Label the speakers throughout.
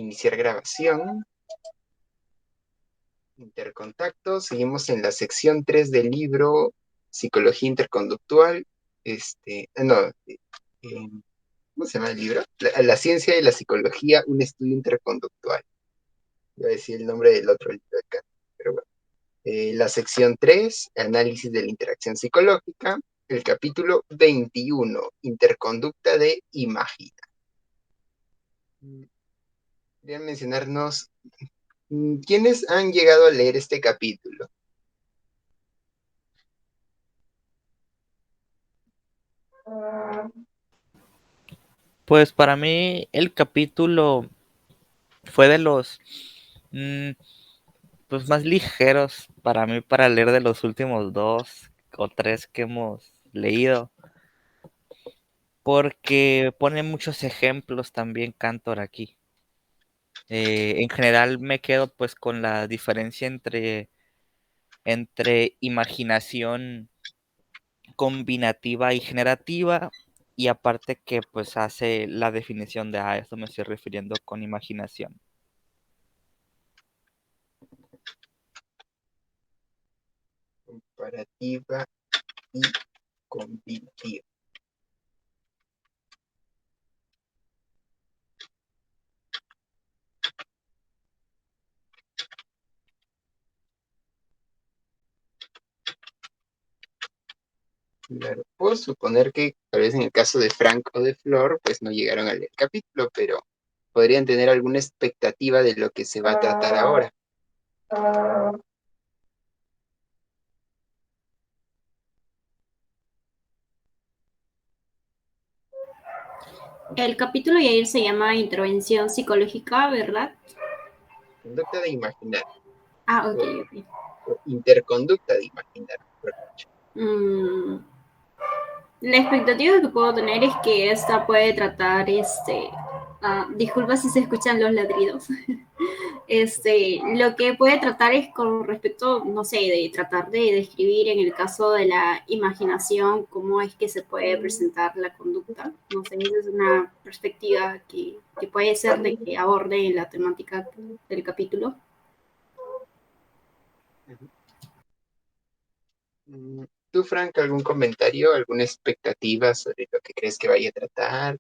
Speaker 1: Iniciar grabación. Intercontacto. Seguimos en la sección 3 del libro Psicología Interconductual. ¿Cómo se llama el libro? La ciencia y la psicología, un estudio interconductual. Voy a decir el nombre del otro libro acá, pero bueno. La sección 3, análisis de la interacción psicológica. El capítulo 21, interconducta de imagina. Querían mencionarnos quiénes han llegado a leer este capítulo.
Speaker 2: Pues para mí el capítulo fue de los pues más ligeros para mí para leer de los últimos 2 o 3 que hemos leído, porque pone muchos ejemplos también Cantor aquí. En general me quedo pues con la diferencia entre imaginación combinativa y generativa, y aparte que pues hace la definición de a esto me estoy refiriendo con imaginación.
Speaker 1: Comparativa y combinativa. Claro, puedo suponer que tal vez en el caso de Frank o de Flor, pues no llegaron a leer el capítulo, pero podrían tener alguna expectativa de lo que se va a tratar ahora.
Speaker 3: El capítulo Yair se llama Intervención Psicológica, ¿verdad?
Speaker 1: Conducta de imaginar.
Speaker 3: Ok,
Speaker 1: O,
Speaker 3: ok.
Speaker 1: o interconducta de imaginar.
Speaker 3: Mm, la expectativa que puedo tener es que esta puede tratar, disculpa si se escuchan los ladridos. Lo que puede tratar es con respecto, no sé, de tratar de describir en el caso de la imaginación cómo es que se puede presentar la conducta. No sé, esa es una perspectiva que puede ser de que aborde la temática del capítulo.
Speaker 1: ¿Tú, Frank, algún comentario, alguna expectativa sobre lo que crees que vaya a tratar?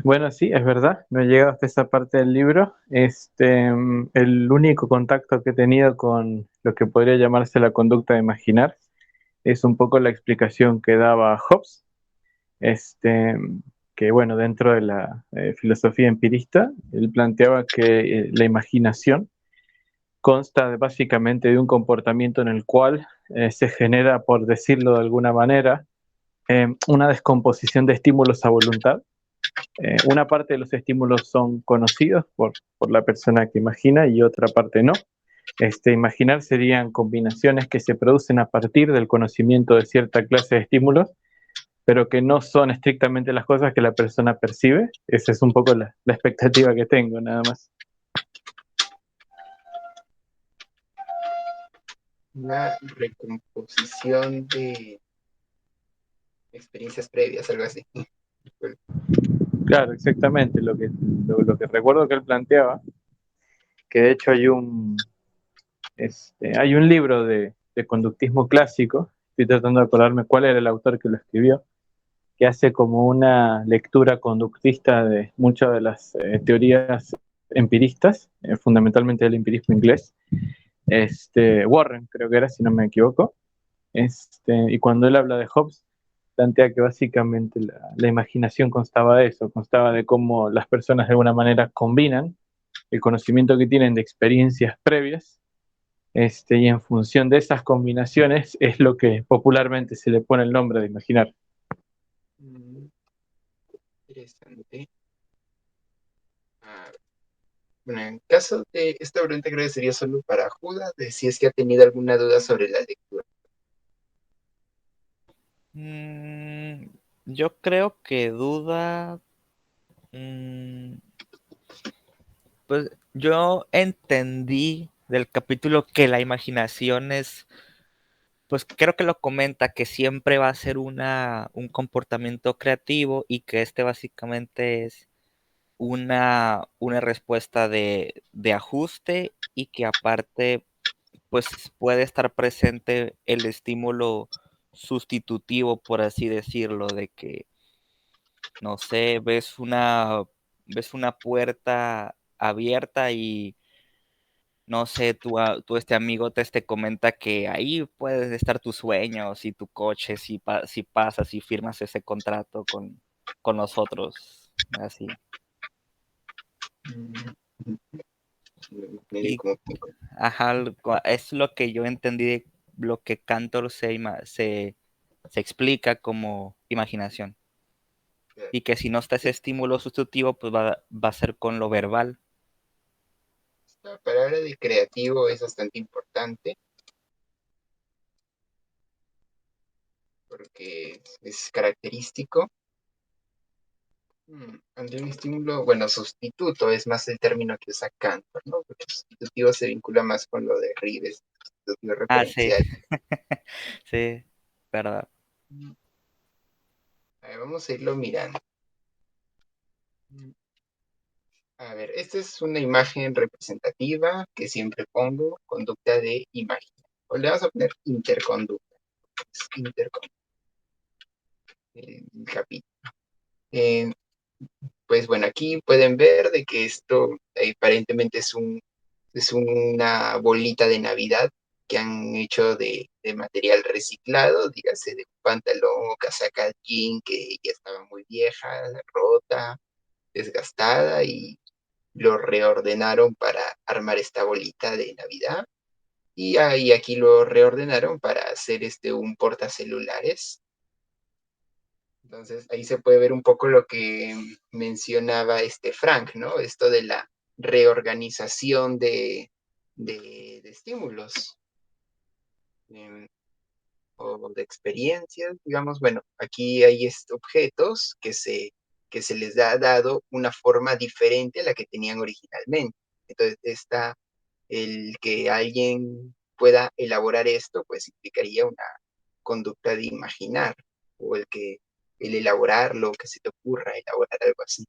Speaker 4: Bueno, sí, es verdad, no he llegado hasta esa parte del libro. El único contacto que he tenido con lo que podría llamarse la conducta de imaginar es un poco la explicación que daba Hobbes, este, que bueno, dentro de la filosofía empirista, él planteaba que la imaginación consta básicamente de un comportamiento en el cual se genera, por decirlo de alguna manera, una descomposición de estímulos a voluntad. Una parte de los estímulos son conocidos por la persona que imagina y otra parte no. Imaginar serían combinaciones que se producen a partir del conocimiento de cierta clase de estímulos, pero que no son estrictamente las cosas que la persona percibe. Esa es un poco la expectativa que tengo, nada más.
Speaker 1: Una recomposición de experiencias previas, algo así.
Speaker 4: Claro, exactamente. Lo que recuerdo que él planteaba, que de hecho hay un libro de conductismo clásico, estoy tratando de acordarme cuál era el autor que lo escribió, que hace como una lectura conductista de muchas de las teorías empiristas, fundamentalmente del empirismo inglés. Warren, creo que era, si no me equivoco. Y cuando él habla de Hobbes, plantea que básicamente la imaginación constaba de eso, constaba de cómo las personas de alguna manera combinan el conocimiento que tienen de experiencias previas, y en función de esas combinaciones es lo que popularmente se le pone el nombre de imaginar.
Speaker 1: Interesante. Bueno, en caso de esta pregunta creo que sería solo para Judas, de si es que ha tenido alguna duda sobre la lectura.
Speaker 2: Yo creo que duda. Pues yo entendí del capítulo que la imaginación es, pues creo que lo comenta, que siempre va a ser un comportamiento creativo, y que básicamente es una respuesta de ajuste y que aparte pues puede estar presente el estímulo sustitutivo, por así decirlo, de que, no sé, ves una puerta abierta y, no sé, este amigo te comenta que ahí puedes estar tus sueños y tu coche si pasas y firmas ese contrato con nosotros, así.
Speaker 1: Medio
Speaker 2: Y,
Speaker 1: como
Speaker 2: ajá, es lo que yo entendí de lo que Cantor se explica como imaginación. Y que si no está ese estímulo sustitutivo, pues va a ser con lo verbal.
Speaker 1: esta palabra de creativo es bastante importante porque es característico. Ante un estímulo, bueno, sustituto es más el término que usa Cantor, ¿no? Porque sustitutivo se vincula más con lo de Rives, sustitutivo
Speaker 2: Ah, sí.
Speaker 1: referencial.
Speaker 2: Sí, verdad.
Speaker 1: A ver, vamos a irlo mirando. A ver, esta es una imagen representativa que siempre pongo, conducta de imagen. O le vamos a poner interconducta. Es interconducta. El capítulo. Eh, pues bueno, aquí pueden ver de que esto aparentemente es una bolita de Navidad que han hecho de material reciclado, dígase de un pantalón o casaca jean que ya estaba muy vieja, rota, desgastada y lo reordenaron para armar esta bolita de Navidad. Y ahí aquí lo reordenaron para hacer un portacelulares. Entonces ahí se puede ver un poco lo que mencionaba Frank, ¿no? Esto de la reorganización de estímulos o de experiencias, digamos. Bueno, aquí hay objetos que se les ha dado una forma diferente a la que tenían originalmente. Entonces, el que alguien pueda elaborar esto, pues implicaría una conducta de imaginar, o el elaborarlo, que se te ocurra elaborar algo así.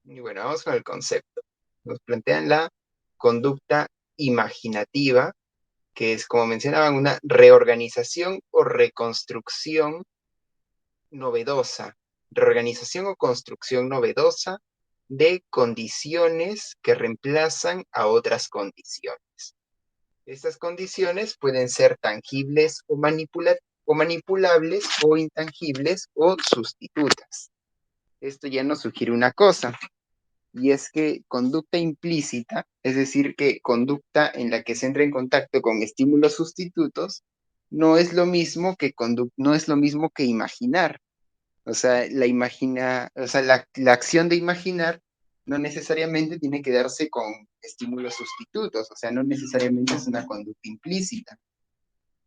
Speaker 1: Y bueno, vamos con el concepto. Nos plantean la conducta imaginativa, que es, como mencionaban, una reorganización o reconstrucción novedosa, reorganización o construcción novedosa de condiciones que reemplazan a otras condiciones. Estas condiciones pueden ser tangibles o manipulables o intangibles o sustitutas. Esto ya nos sugiere una cosa, y es que conducta implícita, es decir, que conducta en la que se entra en contacto con estímulos sustitutos, no es lo mismo que no es lo mismo que imaginar. O sea, la acción de imaginar no necesariamente tiene que darse con estímulos sustitutos, o sea, no necesariamente es una conducta implícita,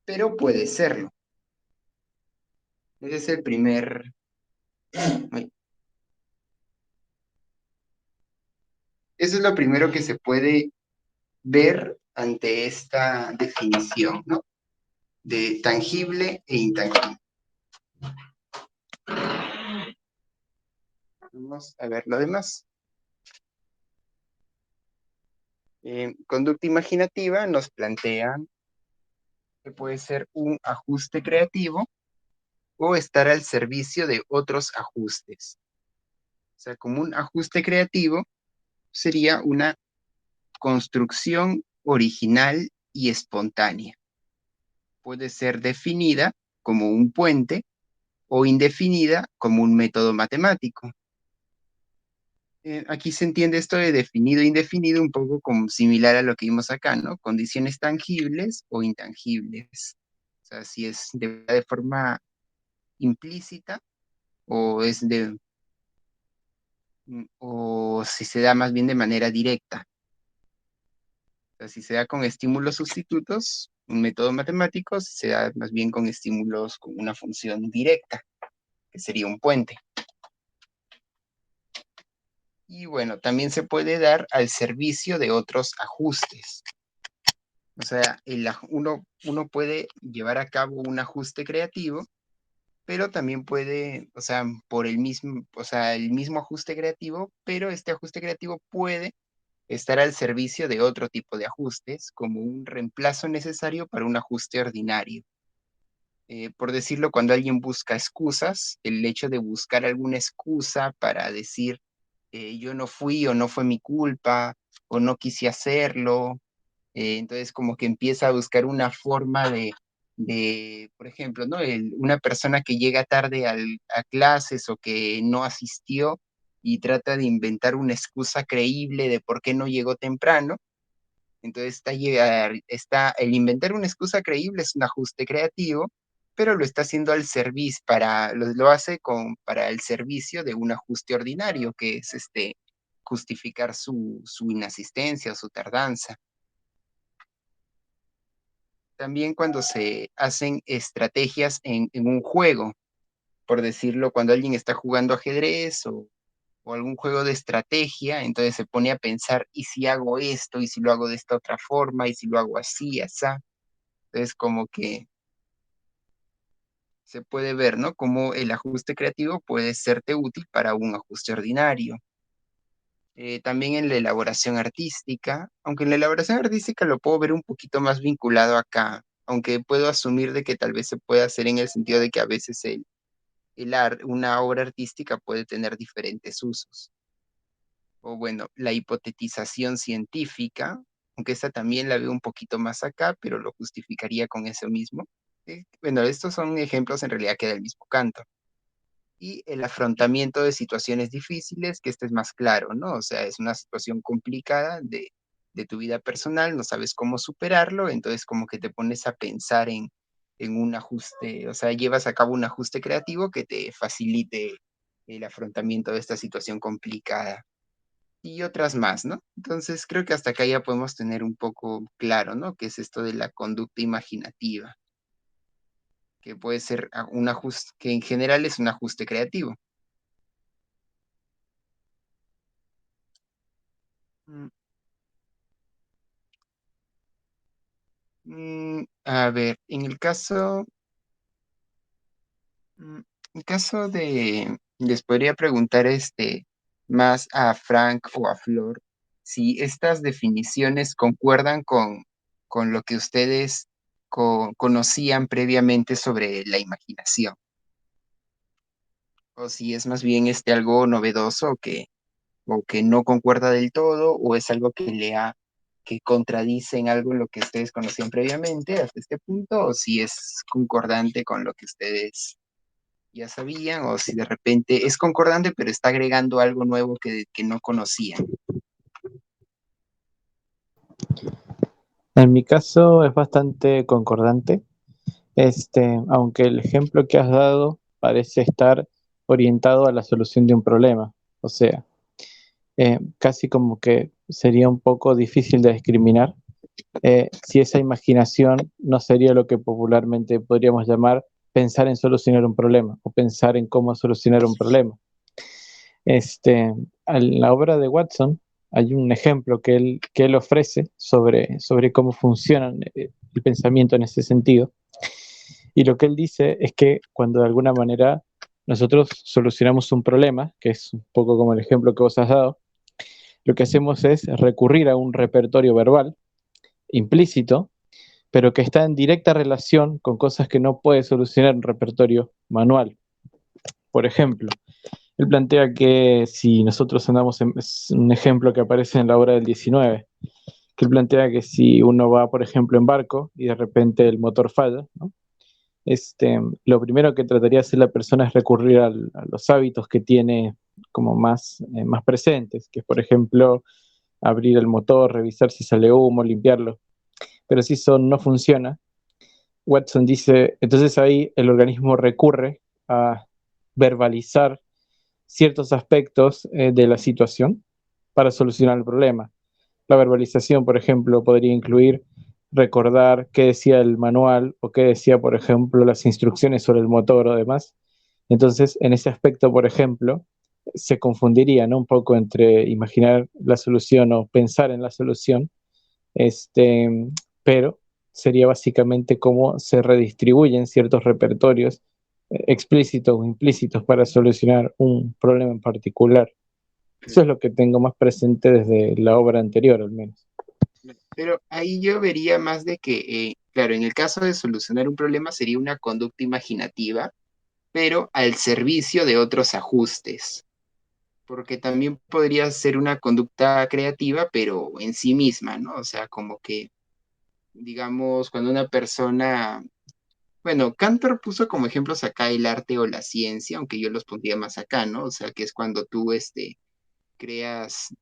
Speaker 1: pero puede serlo. Ese es el primer... ay. Eso es lo primero que se puede ver ante esta definición, ¿no? De tangible e intangible. Vamos a ver lo demás. Conducta imaginativa nos plantean que puede ser un ajuste creativo o estar al servicio de otros ajustes. O sea, como un ajuste creativo sería una construcción original y espontánea. Puede ser definida como un puente o indefinida como un método matemático. Aquí se entiende esto de definido e indefinido un poco como similar a lo que vimos acá, ¿no? Condiciones tangibles o intangibles. O sea, si es de forma implícita o o si se da más bien de manera directa. O sea, si se da con estímulos sustitutos, un método matemático, si se da más bien con estímulos con una función directa, que sería un puente. Y bueno, también se puede dar al servicio de otros ajustes. O sea, uno puede llevar a cabo un ajuste creativo pero también puede, o sea, por el mismo ajuste creativo, pero este ajuste creativo puede estar al servicio de otro tipo de ajustes, como un reemplazo necesario para un ajuste ordinario. Por decirlo, cuando alguien busca excusas, el hecho de buscar alguna excusa para decir yo no fui o no fue mi culpa o no quise hacerlo, entonces como que empieza a buscar una forma por ejemplo, ¿no? Una persona que llega tarde a clases o que no asistió y trata de inventar una excusa creíble de por qué no llegó temprano. Entonces el inventar una excusa creíble es un ajuste creativo, pero lo está haciendo al servicio, lo hace para el servicio de un ajuste ordinario, que es justificar su inasistencia o su tardanza. También cuando se hacen estrategias en un juego, por decirlo, cuando alguien está jugando ajedrez o algún juego de estrategia, entonces se pone a pensar, ¿y si hago esto? ¿Y si lo hago de esta otra forma? ¿Y si lo hago así, así? Entonces, como que se puede ver, ¿no? Cómo el ajuste creativo puede serte útil para un ajuste ordinario. También en la elaboración artística, aunque en la elaboración artística lo puedo ver un poquito más vinculado acá, aunque puedo asumir de que tal vez se puede hacer en el sentido de que a veces una obra artística puede tener diferentes usos. O bueno, la hipotetización científica, aunque esta también la veo un poquito más acá, pero lo justificaría con eso mismo. Bueno, estos son ejemplos en realidad que del mismo canto. Y el afrontamiento de situaciones difíciles, que este es más claro, ¿no? O sea, es una situación complicada de tu vida personal, no sabes cómo superarlo, entonces como que te pones a pensar en un ajuste, o sea, llevas a cabo un ajuste creativo que te facilite el afrontamiento de esta situación complicada. Y otras más, ¿no? Entonces creo que hasta acá ya podemos tener un poco claro, ¿no? ¿Qué es esto de la conducta imaginativa? Que puede ser un ajuste, que en general es un ajuste creativo. Mm, a ver, mm, en caso les podría preguntar más a Frank o a Flor si estas definiciones concuerdan con lo que ustedes conocían previamente sobre la imaginación, o si es más bien algo novedoso o que no concuerda del todo, o es algo que contradice en algo en lo que ustedes conocían previamente hasta este punto, o si es concordante con lo que ustedes ya sabían, o si de repente es concordante, pero está agregando algo nuevo que no conocían.
Speaker 4: En mi caso es bastante concordante, aunque el ejemplo que has dado parece estar orientado a la solución de un problema. O sea, casi como que sería un poco difícil de discriminar si esa imaginación no sería lo que popularmente podríamos llamar pensar en solucionar un problema o pensar en cómo solucionar un problema. En la obra de Watson hay un ejemplo que él ofrece sobre cómo funciona el pensamiento en ese sentido. Y lo que él dice es que cuando de alguna manera nosotros solucionamos un problema, que es un poco como el ejemplo que vos has dado, lo que hacemos es recurrir a un repertorio verbal implícito, pero que está en directa relación con cosas que no puede solucionar un repertorio manual. Por ejemplo, él plantea que si nosotros andamos, es un ejemplo que aparece en la obra del 19, que él plantea que si uno va, por ejemplo, en barco y de repente el motor falla, ¿no? Lo primero que trataría de hacer la persona es recurrir a los hábitos que tiene como más presentes, que es, por ejemplo, abrir el motor, revisar si sale humo, limpiarlo. Pero si eso no funciona, Watson dice, entonces ahí el organismo recurre a verbalizar ciertos aspectos de la situación para solucionar el problema. La verbalización, por ejemplo, podría incluir recordar qué decía el manual o qué decía, por ejemplo, las instrucciones sobre el motor o demás. Entonces, en ese aspecto, por ejemplo, se confundiría, ¿no? Un poco entre imaginar la solución o pensar en la solución, este, pero sería básicamente cómo se redistribuyen ciertos repertorios explícitos o implícitos para solucionar un problema en particular. Eso es lo que tengo más presente desde la obra anterior, al menos.
Speaker 1: Pero ahí yo vería más de que, claro, en el caso de solucionar un problema sería una conducta imaginativa, pero al servicio de otros ajustes, porque también podría ser una conducta creativa, pero en sí misma, ¿no? O sea, como que, digamos, cuando una persona, bueno, Cantor puso como ejemplos acá el arte o la ciencia, aunque yo los pondría más acá, ¿no? O sea, que es cuando tú, creas,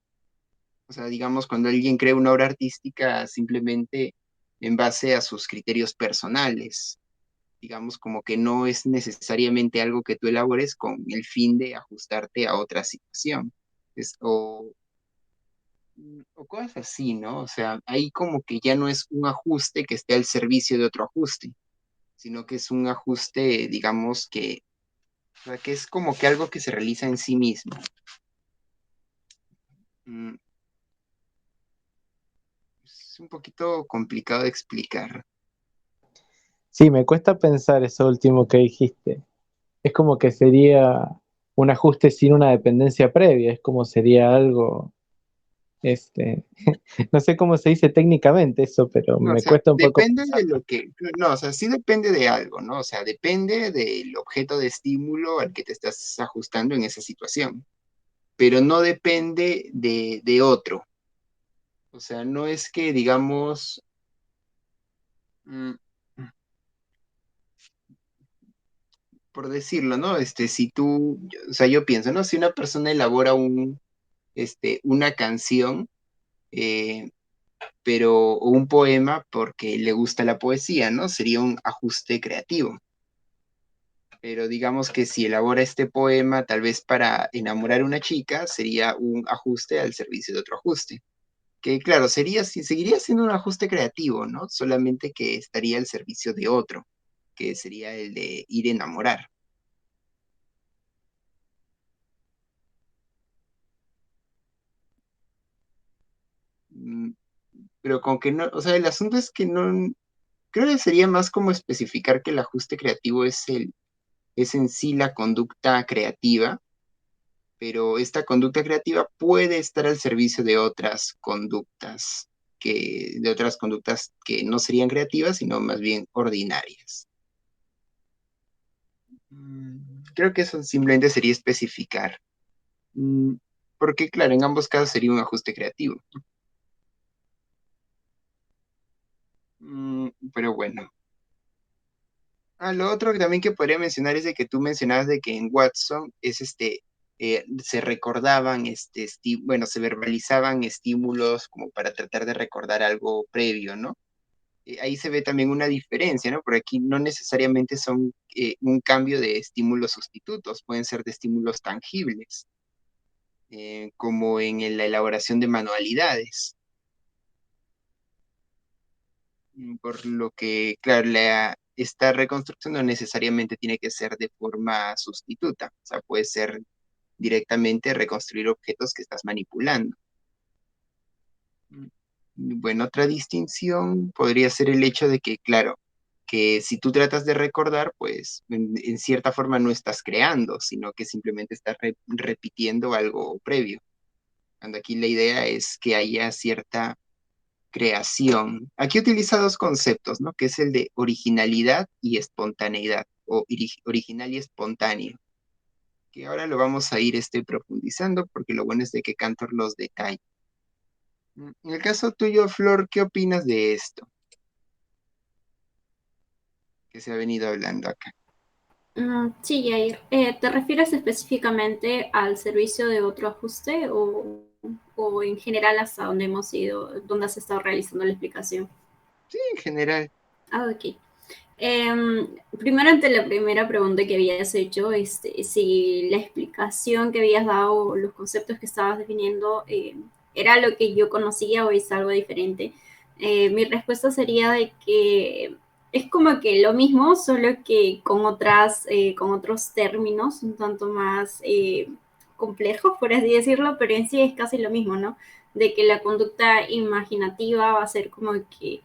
Speaker 1: o sea, digamos, cuando alguien crea una obra artística simplemente en base a sus criterios personales, digamos, como que no es necesariamente algo que tú elabores con el fin de ajustarte a otra situación. O cosas así, ¿no? O sea, ahí como que ya no es un ajuste que esté al servicio de otro ajuste, sino que es un ajuste, digamos, o sea, que es como que algo que se realiza en sí mismo. Mm, Es un poquito complicado de explicar.
Speaker 4: Sí, me cuesta pensar eso último que dijiste. Es como que sería un ajuste sin una dependencia previa, es como sería algo, este, no sé cómo se dice técnicamente eso, pero
Speaker 1: No, o
Speaker 4: me
Speaker 1: sea,
Speaker 4: cuesta un poco
Speaker 1: depende de
Speaker 4: pensarlo.
Speaker 1: lo que, no, o sea, sí depende de algo, ¿no? O sea, depende del objeto de estímulo al que te estás ajustando en esa situación, pero no depende de otro. O sea, no es que, digamos, mm, por decirlo, ¿no? Si tú, o sea, yo pienso, ¿no? Si una persona elabora una canción, eh, o un poema porque le gusta la poesía, ¿no? Sería un ajuste creativo. Pero digamos que si elabora este poema tal vez para enamorar a una chica, sería un ajuste al servicio de otro ajuste. Que claro, seguiría siendo un ajuste creativo, ¿no? Solamente que estaría al servicio de otro, que sería el de ir a enamorar. Mm, Pero con que no, o sea, el asunto es que no, creo que sería más como especificar que el ajuste creativo es en sí la conducta creativa, pero esta conducta creativa puede estar al servicio de otras conductas, de otras conductas que no serían creativas, sino más bien ordinarias. Creo que eso simplemente sería especificar. Mm, Porque, claro, en ambos casos sería un ajuste creativo. Pero bueno. Lo otro que también que podría mencionar es de que tú mencionabas de que en Watson se recordaban, bueno, se verbalizaban estímulos como para tratar de recordar algo previo, ¿no? Ahí se ve también una diferencia, ¿no? Por aquí no necesariamente son un cambio de estímulos sustitutos, pueden ser de estímulos tangibles, como en la elaboración de manualidades. Por lo que, claro, esta reconstrucción no necesariamente tiene que ser de forma sustituta, o sea, puede ser directamente reconstruir objetos que estás manipulando. Bueno, otra distinción podría ser el hecho de que, claro, que si tú tratas de recordar, pues en cierta forma no estás creando, sino que simplemente estás repitiendo algo previo. Cuando aquí la idea es que haya cierta creación. Aquí utiliza dos conceptos, ¿no? Que es el de originalidad y espontaneidad, o original y espontáneo, que ahora lo vamos a ir profundizando, porque lo bueno es de que Cantor los detalla. En el caso tuyo, Flor, ¿qué opinas de esto que se ha venido hablando acá?
Speaker 3: Sí, Jair. ¿Te refieres específicamente al servicio de otro ajuste o en general hasta donde hemos ido, donde has estado realizando la explicación?
Speaker 1: Sí, en general.
Speaker 3: Ok. Primero, ante la primera pregunta que habías hecho, si la explicación que habías dado, los conceptos que estabas definiendo, era lo que yo conocía o es algo diferente. Mi respuesta sería de que es como que lo mismo, solo que con otros términos, un tanto más complejos, por así decirlo, pero en sí es casi lo mismo, ¿no? De que la conducta imaginativa va a ser como que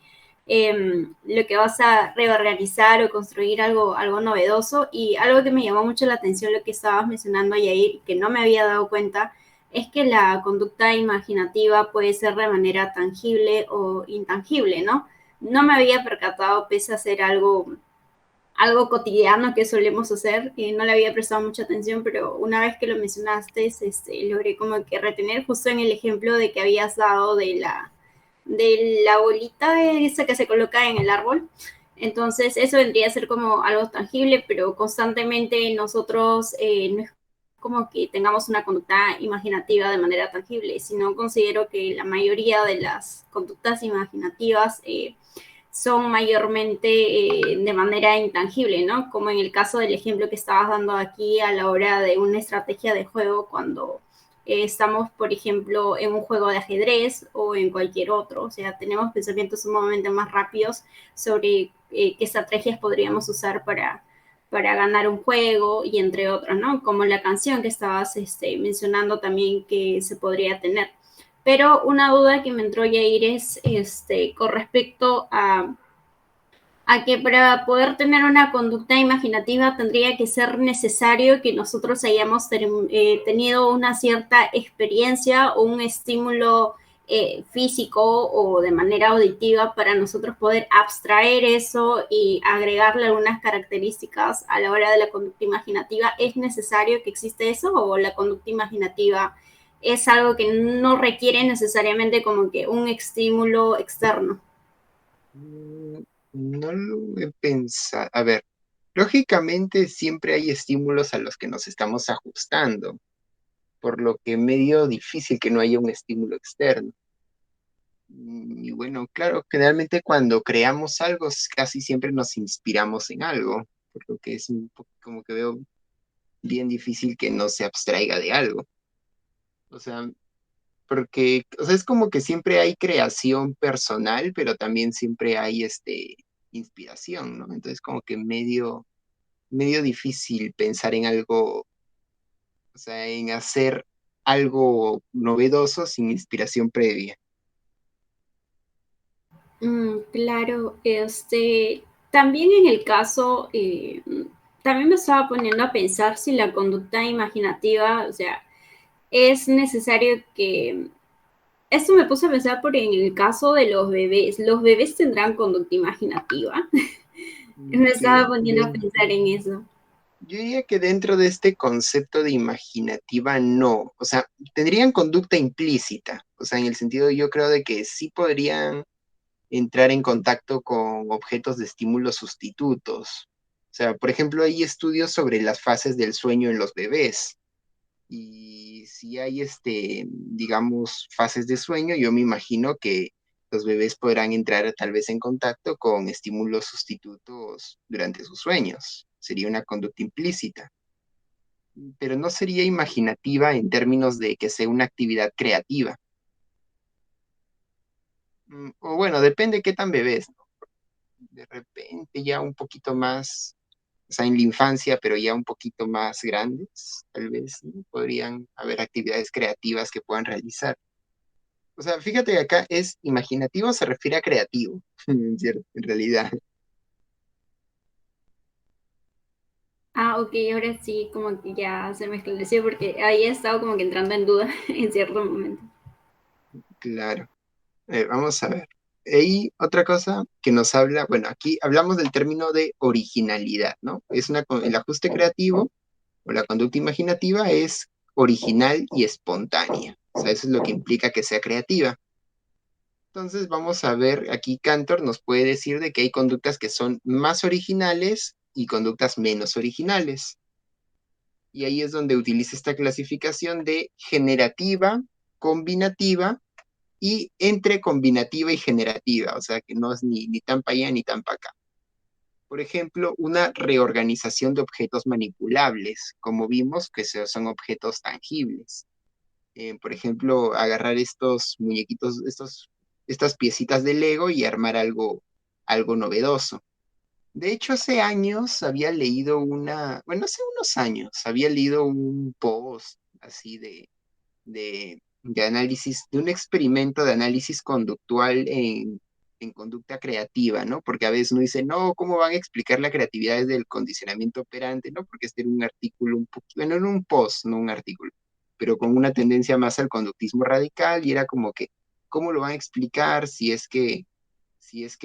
Speaker 3: lo que vas a reorganizar o construir algo novedoso. Y algo que me llamó mucho la atención, lo que estabas mencionando, Yair, que no me había dado cuenta, es que la conducta imaginativa puede ser de manera tangible o intangible, ¿no? No me había percatado, pese a ser algo cotidiano que solemos hacer, no le había prestado mucha atención, pero una vez que lo mencionaste, logré como que retener justo en el ejemplo de que habías dado de la bolita esa que se coloca en el árbol. Entonces, eso vendría a ser como algo tangible, pero constantemente nosotros no es como que tengamos una conducta imaginativa de manera tangible, sino considero que la mayoría de las conductas imaginativas son mayormente de manera intangible, ¿no? Como en el caso del ejemplo que estabas dando aquí a la hora de una estrategia de juego cuando estamos, por ejemplo, en un juego de ajedrez o en cualquier otro. O sea, tenemos pensamientos sumamente más rápidos sobre qué estrategias podríamos usar para ganar un juego y entre otros, ¿no? Como la canción que estabas mencionando también que se podría tener. Pero una duda que me entró, Yair, es con respecto a que para poder tener una conducta imaginativa tendría que ser necesario que nosotros hayamos tenido una cierta experiencia o un estímulo físico o de manera auditiva para nosotros poder abstraer eso y agregarle algunas características a la hora de la conducta imaginativa. ¿Es necesario que existe eso o la conducta imaginativa es algo que no requiere necesariamente como que un estímulo externo?
Speaker 1: Mm, No lo he pensado. A ver, lógicamente siempre hay estímulos a los que nos estamos ajustando, por lo que es medio difícil que no haya un estímulo externo. Y bueno, claro, generalmente cuando creamos algo, casi siempre nos inspiramos en algo, por lo que es un poco como que veo bien difícil que no se abstraiga de algo. O sea, porque, o sea, es como que siempre hay creación personal, pero también siempre hay inspiración, ¿no? Entonces como que medio difícil pensar en algo, o sea, en hacer algo novedoso sin inspiración previa.
Speaker 3: Claro, también en el caso, también me estaba poniendo a pensar si la conducta imaginativa, o sea, es necesario que, esto me puse a pensar por en el caso de los bebés tendrán conducta imaginativa. Me estaba poniendo a pensar en eso.
Speaker 1: Yo diría que dentro de este concepto de imaginativa no, o sea, tendrían conducta implícita, o sea, en el sentido yo creo de que sí podrían entrar en contacto con objetos de estímulo sustitutos. O sea, por ejemplo, hay estudios sobre las fases del sueño en los bebés. Y si hay, digamos, fases de sueño, yo me imagino que los bebés podrán entrar tal vez en contacto con estímulos sustitutos durante sus sueños. Sería una conducta implícita, pero no sería imaginativa en términos de que sea una actividad creativa. O bueno, depende qué tan bebés, ¿no? De repente ya un poquito más, o sea, en la infancia, pero ya un poquito más grandes, tal vez, ¿no? Podrían haber actividades creativas que puedan realizar. O sea, fíjate que acá es imaginativo, se refiere a creativo, en realidad.
Speaker 3: Ah, ok, ahora sí, como que ya se me esclareció porque ahí he estado como que entrando en duda en cierto momento.
Speaker 1: Claro. Vamos a ver. Hay otra cosa que nos habla, bueno, aquí hablamos del término de originalidad, ¿no? El ajuste creativo o la conducta imaginativa es original y espontánea. O sea, eso es lo que implica que sea creativa. Entonces vamos a ver, aquí Cantor nos puede decir de que hay conductas que son más originales y conductas menos originales. Y ahí es donde utiliza esta clasificación de generativa, combinativa y entre combinativa y generativa, o sea que no es ni tan para allá ni tan para acá. Por ejemplo, una reorganización de objetos manipulables, como vimos que son objetos tangibles. Por ejemplo, agarrar estos muñequitos, estas piecitas de Lego y armar algo novedoso. De hecho, hace años había leído bueno, hace unos años había leído un post así de análisis, de un experimento de análisis conductual en conducta creativa, ¿no? Porque a veces uno dice, no, ¿cómo van a explicar la creatividad desde el condicionamiento operante, ¿no? Porque este era un artículo un poquito, bueno, era un post, no un artículo, pero con una tendencia más al conductismo radical y era como que, ¿cómo lo van a explicar si es que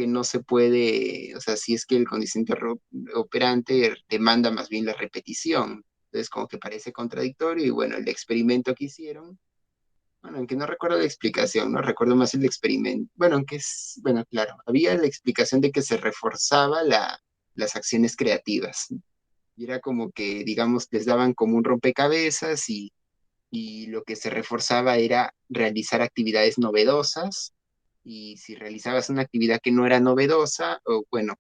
Speaker 1: no se puede, o sea, si es que el condicionamiento operante demanda más bien la repetición? Entonces, como que parece contradictorio y bueno, el experimento que hicieron, bueno, aunque no recuerdo la explicación, no recuerdo más el experimento. Bueno, aunque es, bueno, claro, había la explicación de que se reforzaba las acciones creativas. Y era como que, digamos, les daban como un rompecabezas y lo que se reforzaba era realizar actividades novedosas. Y si realizabas una actividad que no era novedosa, o bueno,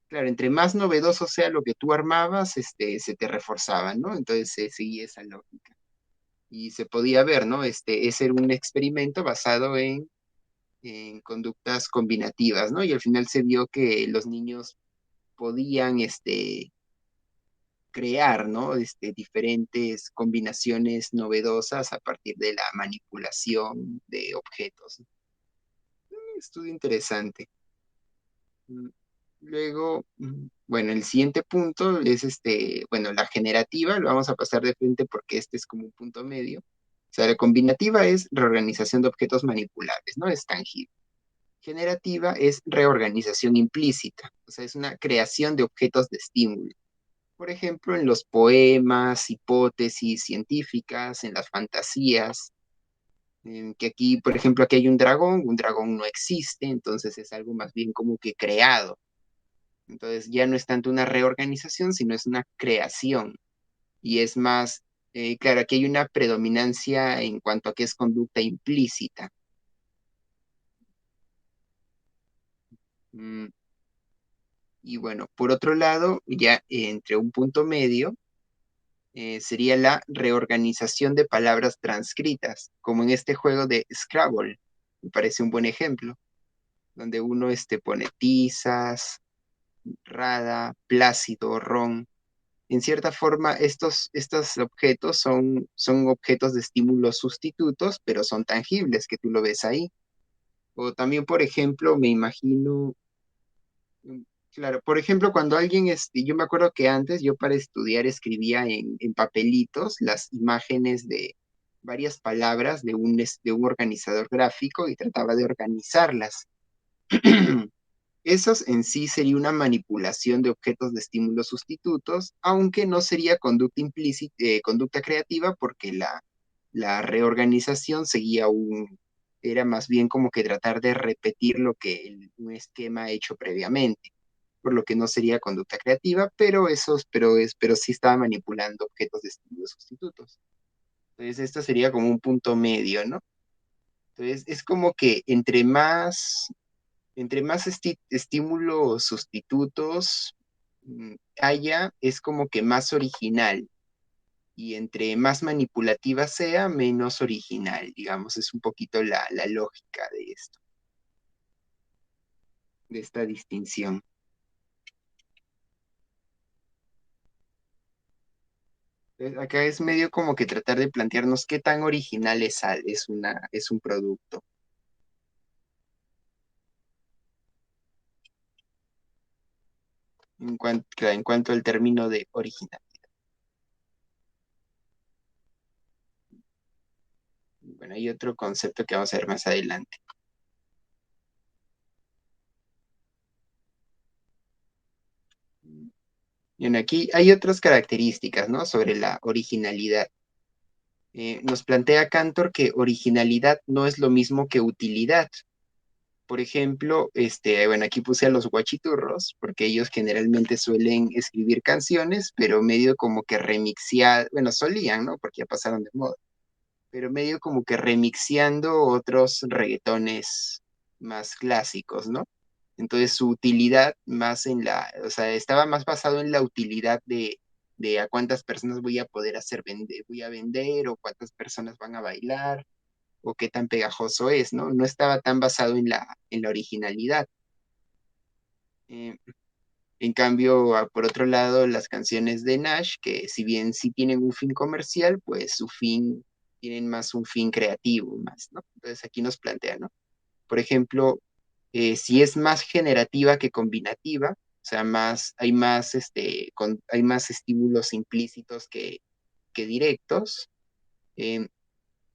Speaker 1: claro, entre más novedoso sea lo que tú armabas, se te reforzaba, ¿no? Entonces se seguía esa lógica y se podía ver, ¿no? Ese era un experimento basado en conductas combinativas, ¿no? Y al final se vio que los niños podían, crear, ¿no? Diferentes combinaciones novedosas a partir de la manipulación de objetos. Un estudio interesante. Luego, bueno, el siguiente punto es bueno, la generativa, lo vamos a pasar de frente porque este es como un punto medio. O sea, la combinativa es reorganización de objetos manipulables, ¿no? Es tangible. Generativa es reorganización implícita, o sea, es una creación de objetos de estímulo. Por ejemplo, en los poemas, hipótesis científicas, en las fantasías, en que aquí, por ejemplo, aquí hay un dragón no existe, entonces es algo más bien como que creado. Entonces ya no es tanto una reorganización, sino es una creación. Y es más, claro, aquí hay una predominancia en cuanto a que es conducta implícita. Mm, Y bueno, por otro lado, ya entre un punto medio, sería la reorganización de palabras transcritas, como en este juego de Scrabble. Me parece un buen ejemplo, donde uno pone tizas, rada, plácido, ron. En cierta forma, estos objetos son objetos de estímulos sustitutos, pero son tangibles, que tú lo ves ahí. O también, por ejemplo, me imagino, mm, claro, por ejemplo, cuando alguien, yo me acuerdo que antes yo para estudiar escribía en papelitos las imágenes de varias palabras de un organizador gráfico y trataba de organizarlas. Esos en sí sería una manipulación de objetos de estímulos sustitutos, aunque no sería conducta implícita, conducta creativa, porque la reorganización era más bien como que tratar de repetir lo que un esquema ha hecho previamente, por lo que no sería conducta creativa, pero sí estaba manipulando objetos de estímulos sustitutos. Entonces, esto sería como un punto medio, ¿no? Entonces, es como que entre más estímulos sustitutos haya, es como que más original. Y entre más manipulativa sea, menos original, digamos, es un poquito la lógica de esto, de esta distinción. Entonces, acá es medio como que tratar de plantearnos qué tan original es un producto. En cuanto al término de original. Bueno, hay otro concepto que vamos a ver más adelante. Bien, aquí hay otras características, ¿no? Sobre la originalidad. Nos plantea Cantor que originalidad no es lo mismo que utilidad. Por ejemplo, bueno, aquí puse a los guachiturros, porque ellos generalmente suelen escribir canciones, pero medio como que remixear, bueno, solían, ¿no? Porque ya pasaron de moda, pero medio como que remixeando otros reggaetones más clásicos, ¿no? Entonces su utilidad o sea, estaba más basado en la utilidad de a cuántas personas voy a poder voy a vender, o cuántas personas van a bailar, o qué tan pegajoso es, ¿no? No estaba tan basado en la originalidad. Eh, en cambio, por otro lado, las canciones de Nash, que si bien sí tienen un fin comercial, pues tienen más un fin creativo, más, ¿no? Entonces aquí nos plantea, ¿no? Por ejemplo, si es más generativa que combinativa, o sea, hay más estímulos implícitos que directos.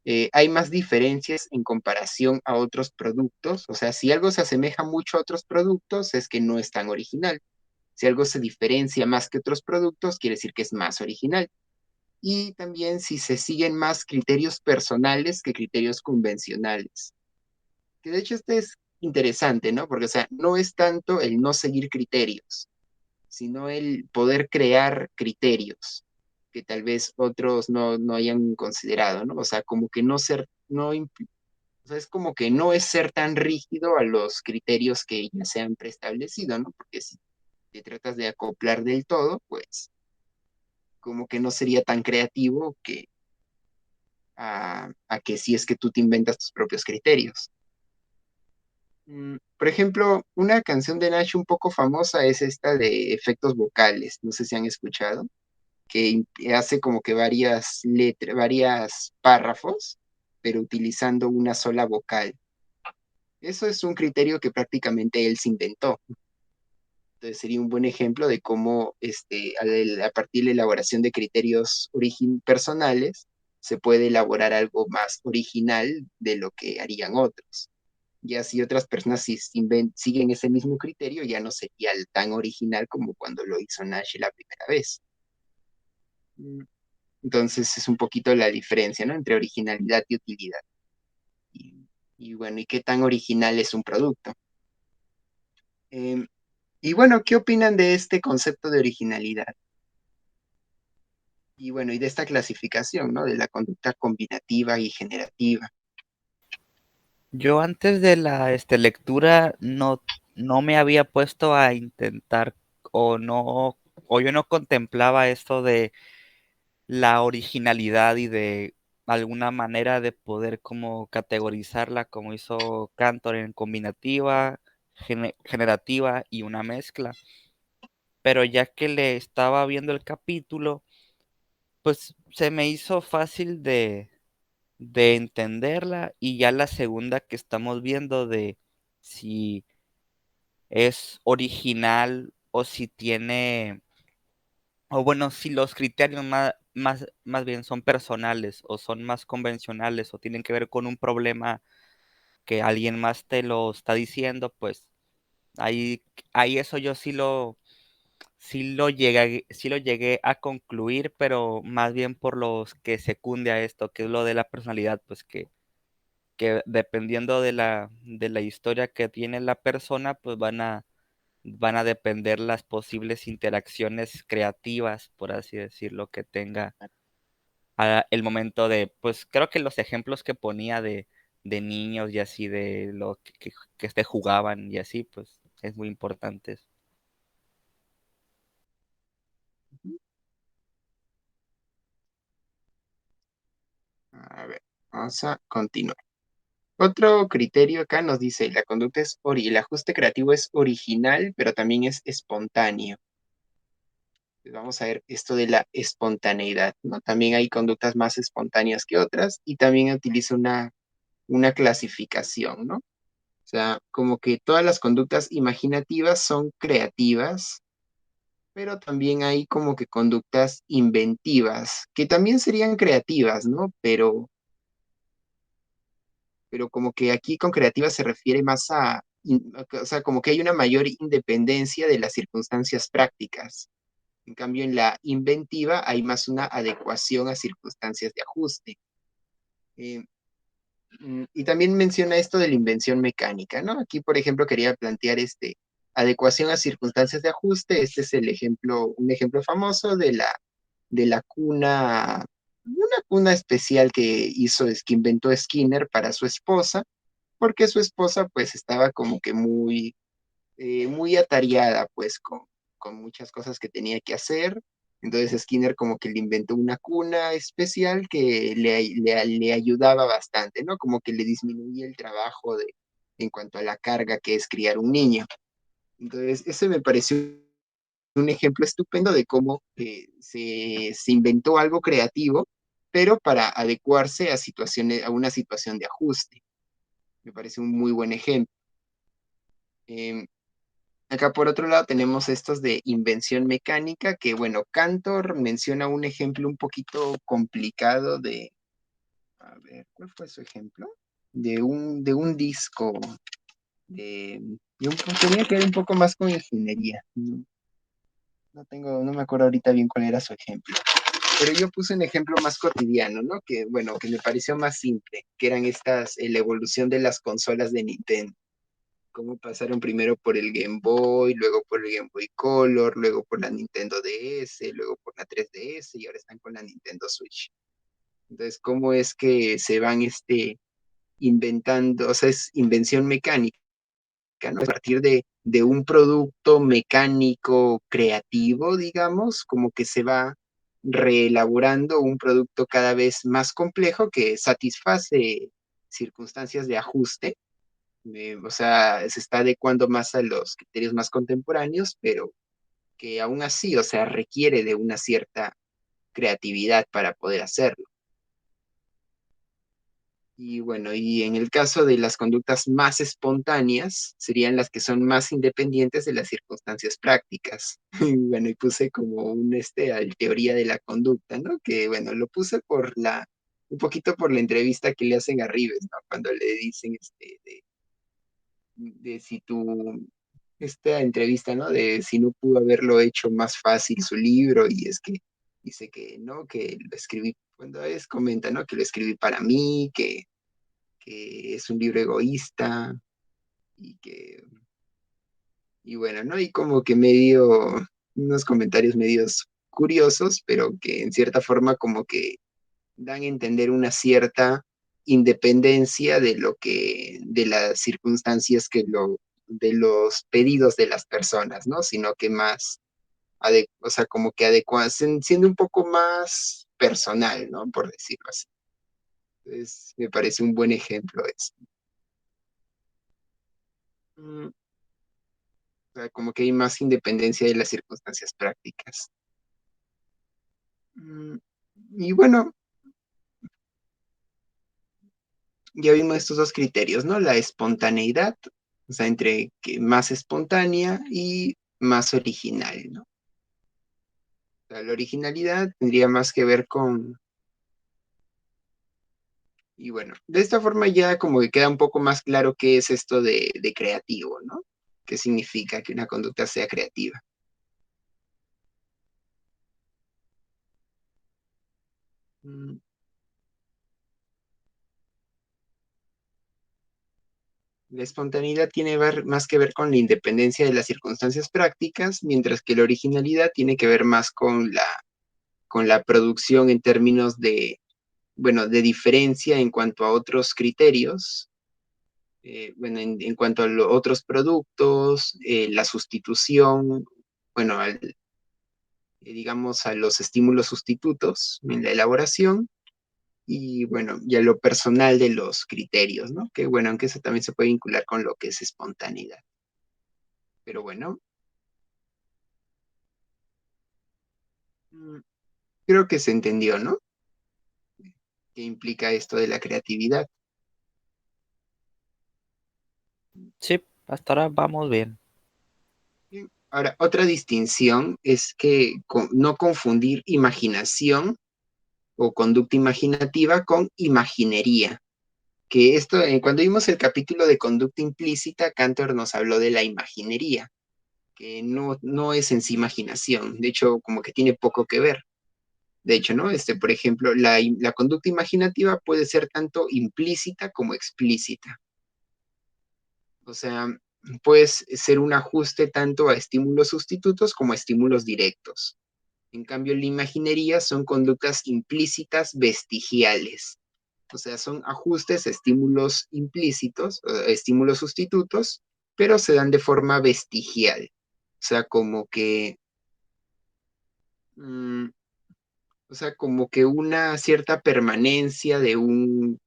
Speaker 1: eh, hay más diferencias en comparación a otros productos. O sea, si algo se asemeja mucho a otros productos, es que no es tan original. Si algo se diferencia más que otros productos, quiere decir que es más original. Y también si se siguen más criterios personales que criterios convencionales. Que de hecho este es interesante, ¿no? Porque, o sea, no es tanto el no seguir criterios, sino el poder crear criterios que tal vez otros no hayan considerado, ¿no? O sea, como que no ser, no, o sea, es como que no es ser tan rígido a los criterios que ya se han preestablecido, ¿no? Porque si te tratas de acoplar del todo, pues como que no sería tan creativo a que si es que tú te inventas tus propios criterios. Por ejemplo, una canción de Nash un poco famosa es esta de efectos vocales, no sé si han escuchado, que hace como que varias letras, varias párrafos, pero utilizando una sola vocal. Eso es un criterio que prácticamente él se inventó. Entonces sería un buen ejemplo de cómo a partir de la elaboración de criterios personales se puede elaborar algo más original de lo que harían otros. Ya si otras personas siguen ese mismo criterio, ya no sería tan original como cuando lo hizo Nash la primera vez. Mm, Entonces es un poquito la diferencia, ¿no? Entre originalidad y utilidad. Y, y bueno, ¿y qué tan original es un producto? Em, y bueno, ¿qué opinan de este concepto de originalidad? Y bueno, y de esta clasificación, ¿no? De la conducta combinativa y generativa.
Speaker 2: Yo antes de la lectura no me había puesto a intentar o yo no contemplaba esto de la originalidad y de alguna manera de poder como categorizarla como hizo Cantor en combinativa, generativa y una mezcla. Pero ya que le estaba viendo el capítulo, pues se me hizo fácil de entenderla y ya la segunda que estamos viendo de si es original o si tiene, o bueno, si los criterios más bien son personales o son más convencionales o tienen que ver con un problema que alguien más te lo está diciendo, pues ahí, ahí eso yo sí lo llegué a concluir, pero más bien por los que secunde a esto, que es lo de la personalidad, pues que dependiendo de la historia que tiene la persona, pues van a depender las posibles interacciones creativas, por así decirlo, que tenga el momento de, pues creo que los ejemplos que ponía de niños y así, de lo que jugaban y así, pues es muy importante eso.
Speaker 1: A ver, vamos a continuar. Otro criterio acá nos dice, la conducta el ajuste creativo es original, pero también es espontáneo. Pues vamos a ver esto de la espontaneidad, ¿no? También hay conductas más espontáneas que otras y también utiliza una clasificación, ¿no? O sea, como que todas las conductas imaginativas son creativas, pero también hay como que conductas inventivas, que también serían creativas, ¿no? Pero como que aquí con creativa se refiere más o sea, como que hay una mayor independencia de las circunstancias prácticas. En cambio, en la inventiva hay más una adecuación a circunstancias de ajuste. Eh, y también menciona esto de la invención mecánica, ¿no? Aquí, por ejemplo, quería plantear adecuación a circunstancias de ajuste. Este es un ejemplo famoso de la una cuna especial que inventó Skinner para su esposa, porque su esposa pues estaba como que muy atareada pues con muchas cosas que tenía que hacer. Entonces Skinner como que le inventó una cuna especial que le ayudaba bastante, ¿no? Como que le disminuía el trabajo en cuanto a la carga que es criar un niño. Entonces, ese me pareció un ejemplo estupendo de cómo se inventó algo creativo, pero para adecuarse a una situación de ajuste. Me parece un muy buen ejemplo. Em, Acá por otro lado tenemos estos de invención mecánica, que bueno, Cantor menciona un ejemplo un poquito complicado de, a ver, ¿cuál fue su ejemplo? De un disco, tenía que ver un poco más con ingeniería. No me acuerdo ahorita bien cuál era su ejemplo. Pero yo puse un ejemplo más cotidiano, ¿no? Que, bueno, que me pareció más simple, que eran la evolución de las consolas de Nintendo. Cómo pasaron primero por el Game Boy, luego por el Game Boy Color, luego por la Nintendo DS, luego por la 3DS y ahora están con la Nintendo Switch. Entonces, cómo es que se van inventando, o sea, es invención mecánica, ¿no? A partir de un producto mecánico creativo, digamos, como que se va reelaborando un producto cada vez más complejo que satisface circunstancias de ajuste, o sea, se está adecuando más a los criterios más contemporáneos, pero que aún así, o sea, requiere de una cierta creatividad para poder hacerlo. Y bueno, y en el caso de las conductas más espontáneas, serían las que son más independientes de las circunstancias prácticas. Y bueno, y puse como teoría de la conducta, ¿no? Que bueno, lo puse un poquito por la entrevista que le hacen a Rives, ¿no? Cuando le dicen de si tú, esta entrevista, ¿no? De si no pudo haberlo hecho más fácil su libro, y es que dice que no, que lo escribí, cuando es comenta, ¿no? Que lo escribí para mí, que es un libro egoísta y y bueno, ¿no? Y como que unos comentarios medios curiosos, pero que en cierta forma como que dan a entender una cierta independencia de las circunstancias de los pedidos de las personas, ¿no? Sino que más, o sea, como que siendo un poco más personal, ¿no? Por decirlo así. Entonces, me parece un buen ejemplo eso. Mm, O sea, como que hay más independencia de las circunstancias prácticas. Mm, Y bueno, ya vimos estos dos criterios, ¿no? La espontaneidad, o sea, entre que más espontánea y más original, ¿no? O sea, la originalidad tendría más que ver y bueno, de esta forma ya como que queda un poco más claro qué es esto de creativo, ¿no? ¿Qué significa que una conducta sea creativa? Mm, La espontaneidad tiene más que ver con la independencia de las circunstancias prácticas, mientras que la originalidad tiene que ver más con la producción en términos bueno, de diferencia en cuanto a otros criterios, bueno, en cuanto a los otros productos, la sustitución, bueno, digamos a los estímulos sustitutos en la elaboración y bueno, ya lo personal de los criterios, ¿no? Que bueno, aunque eso también se puede vincular con lo que es espontaneidad. Pero bueno, mm, creo que se entendió, ¿no? ¿Qué implica esto de la creatividad?
Speaker 2: Sí, hasta ahora vamos bien.
Speaker 1: Bien. Ahora, otra distinción es que no confundir imaginación o conducta imaginativa con imaginería. Que esto, cuando vimos el capítulo de conducta implícita, Cantor nos habló de la imaginería, que no es en sí imaginación, de hecho, como que tiene poco que ver. De hecho, ¿no? Por ejemplo, la conducta imaginativa puede ser tanto implícita como explícita. O sea, puede ser un ajuste tanto a estímulos sustitutos como a estímulos directos. En cambio, la imaginería son conductas implícitas vestigiales. O sea, son ajustes a estímulos implícitos, estímulos sustitutos, pero se dan de forma vestigial. O sea, mm, como que una cierta permanencia de un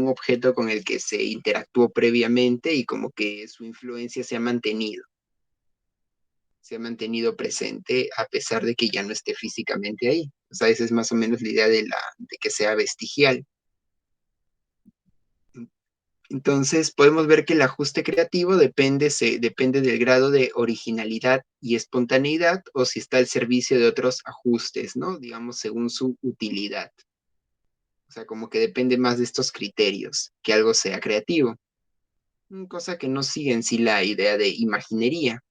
Speaker 1: objeto con el que se interactuó previamente y como que su influencia se ha mantenido presente a pesar de que ya no esté físicamente ahí. O sea, esa es más o menos la idea de que sea vestigial. Entonces podemos ver que el ajuste creativo depende del grado de originalidad y espontaneidad o si está al servicio de otros ajustes, ¿no? Digamos, según su utilidad. O sea, como que depende más de estos criterios, que algo sea creativo. Cosa que no sigue en sí la idea de imaginería.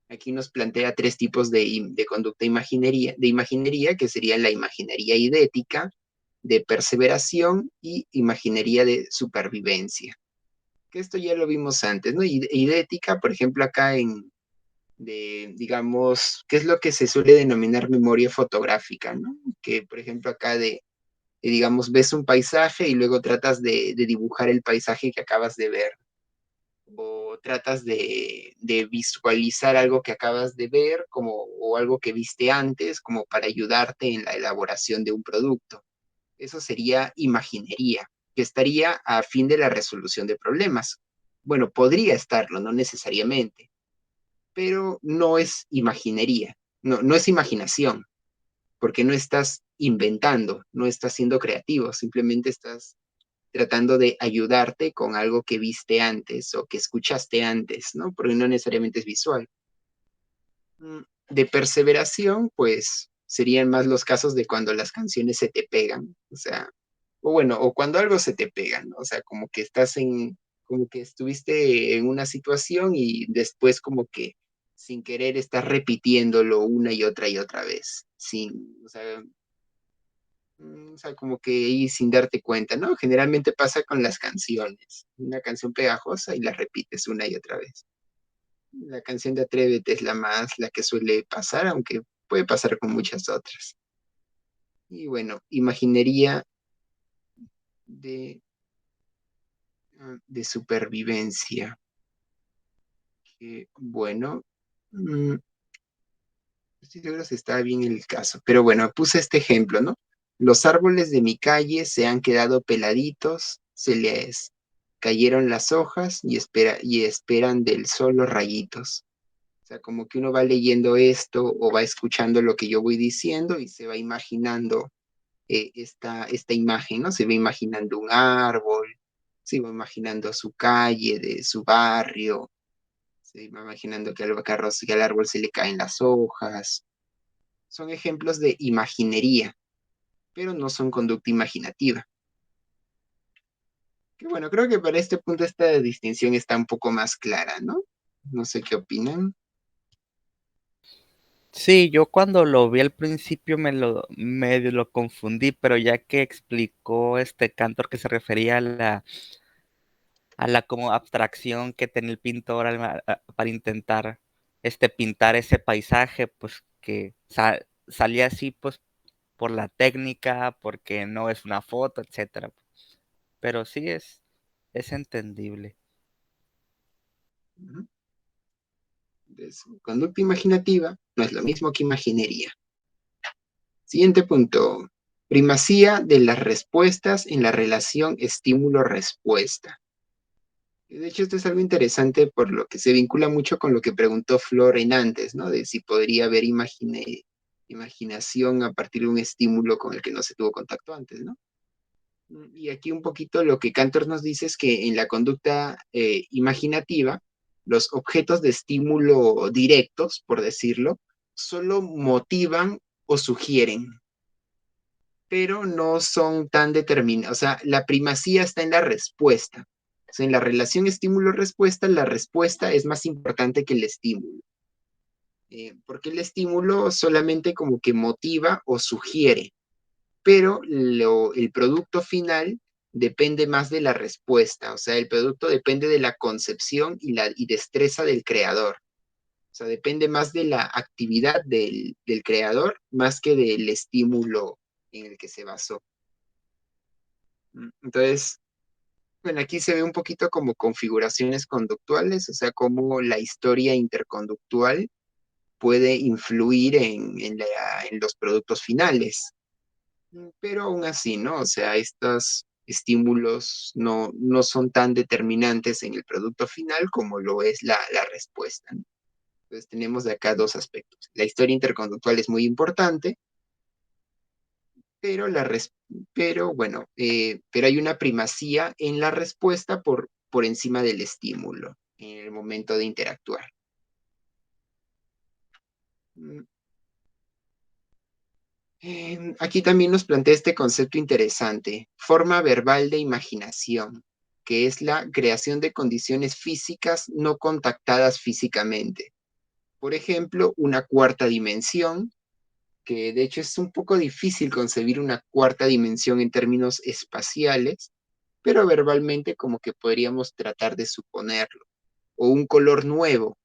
Speaker 1: Aquí nos plantea tres tipos de conducta de imaginería, que sería la imaginería idética, de perseveración y imaginería de supervivencia. Que esto ya lo vimos antes, ¿no? Idética, por ejemplo, acá digamos, ¿qué es lo que se suele denominar memoria fotográfica, ¿no? Que, por ejemplo, acá digamos, ves un paisaje y luego tratas de dibujar el paisaje que acabas de ver. O tratas de visualizar algo que acabas de ver o algo que viste antes como para ayudarte en la elaboración de un producto. Eso sería imaginería, que estaría a fin de la resolución de problemas. Bueno, podría estarlo, no necesariamente, pero no es imaginería, no es imaginación, porque no estás inventando, no estás siendo creativo, simplemente estás tratando de ayudarte con algo que viste antes o que escuchaste antes, ¿no? Porque no necesariamente es visual. De perseveración, pues serían más los casos de cuando las canciones se te pegan, o sea, o bueno, o cuando algo se te pega, ¿no? O sea, como que estuviste en una situación y después como que sin querer estás repitiéndolo una y otra vez, o sea, como que ahí sin darte cuenta, ¿no? Generalmente pasa con las canciones. Una canción pegajosa y la repites una y otra vez. La canción de Atrévete es la que suele pasar, aunque puede pasar con muchas otras. Y bueno, imaginería de, de supervivencia. Que, bueno, no estoy seguro si está bien el caso, pero bueno, puse este ejemplo, ¿no? Los árboles de mi calle se han quedado peladitos, se les cayeron las hojas y esperan del sol los rayitos. O sea, como que uno va leyendo esto o va escuchando lo que yo voy diciendo y se va imaginando esta imagen, ¿no? Se va imaginando un árbol, se va imaginando su calle, de su barrio, se va imaginando que al árbol se le caen las hojas. Son ejemplos de imaginería, pero no son conducta imaginativa. Que bueno, creo que para este punto esta distinción está un poco más clara, ¿no? No sé qué opinan.
Speaker 2: Sí, yo cuando lo vi al principio medio lo confundí, pero ya que explicó este Cantor que se refería a la como abstracción que tenía el pintor para intentar pintar ese paisaje, pues que salía así pues por la técnica, porque no es una foto, etcétera. Pero sí es entendible.
Speaker 1: Ujú. Entonces, conducta imaginativa no es lo mismo que imaginería. Siguiente punto. Primacía de las respuestas en la relación estímulo-respuesta. De hecho, esto es algo interesante por lo que se vincula mucho con lo que preguntó Floren antes, ¿no? De si podría haber imaginación a partir de un estímulo con el que no se tuvo contacto antes, ¿no? Y aquí un poquito lo que Cantor nos dice es que en la conducta imaginativa, los objetos de estímulo directos, por decirlo, solo motivan o sugieren, pero no son tan determinados. O sea, la primacía está en la respuesta. O sea, en la relación estímulo-respuesta, la respuesta es más importante que el estímulo. Porque el estímulo solamente como que motiva o sugiere, pero el producto final depende más de la respuesta. O sea, el producto depende de la concepción y destreza del creador. O sea, depende más de la actividad del creador más que del estímulo en el que se basó. Entonces, bueno, aquí se ve un poquito como configuraciones conductuales, o sea, cómo la historia interconductual puede influir en los productos finales. Pero aún así, ¿no? O sea, estos estímulos no son tan determinantes en el producto final como lo es la respuesta, ¿no? Entonces tenemos de acá dos aspectos. La historia interconductual es muy importante, pero, pero bueno, pero hay una primacía en la respuesta por encima del estímulo en el momento de interactuar. Aquí también nos plantea este concepto interesante, forma verbal de imaginación, que es la creación de condiciones físicas no contactadas físicamente. Por ejemplo, una cuarta dimensión, que de hecho es un poco difícil concebir una cuarta dimensión en términos espaciales, pero verbalmente como que podríamos tratar de suponerlo. O un color nuevo.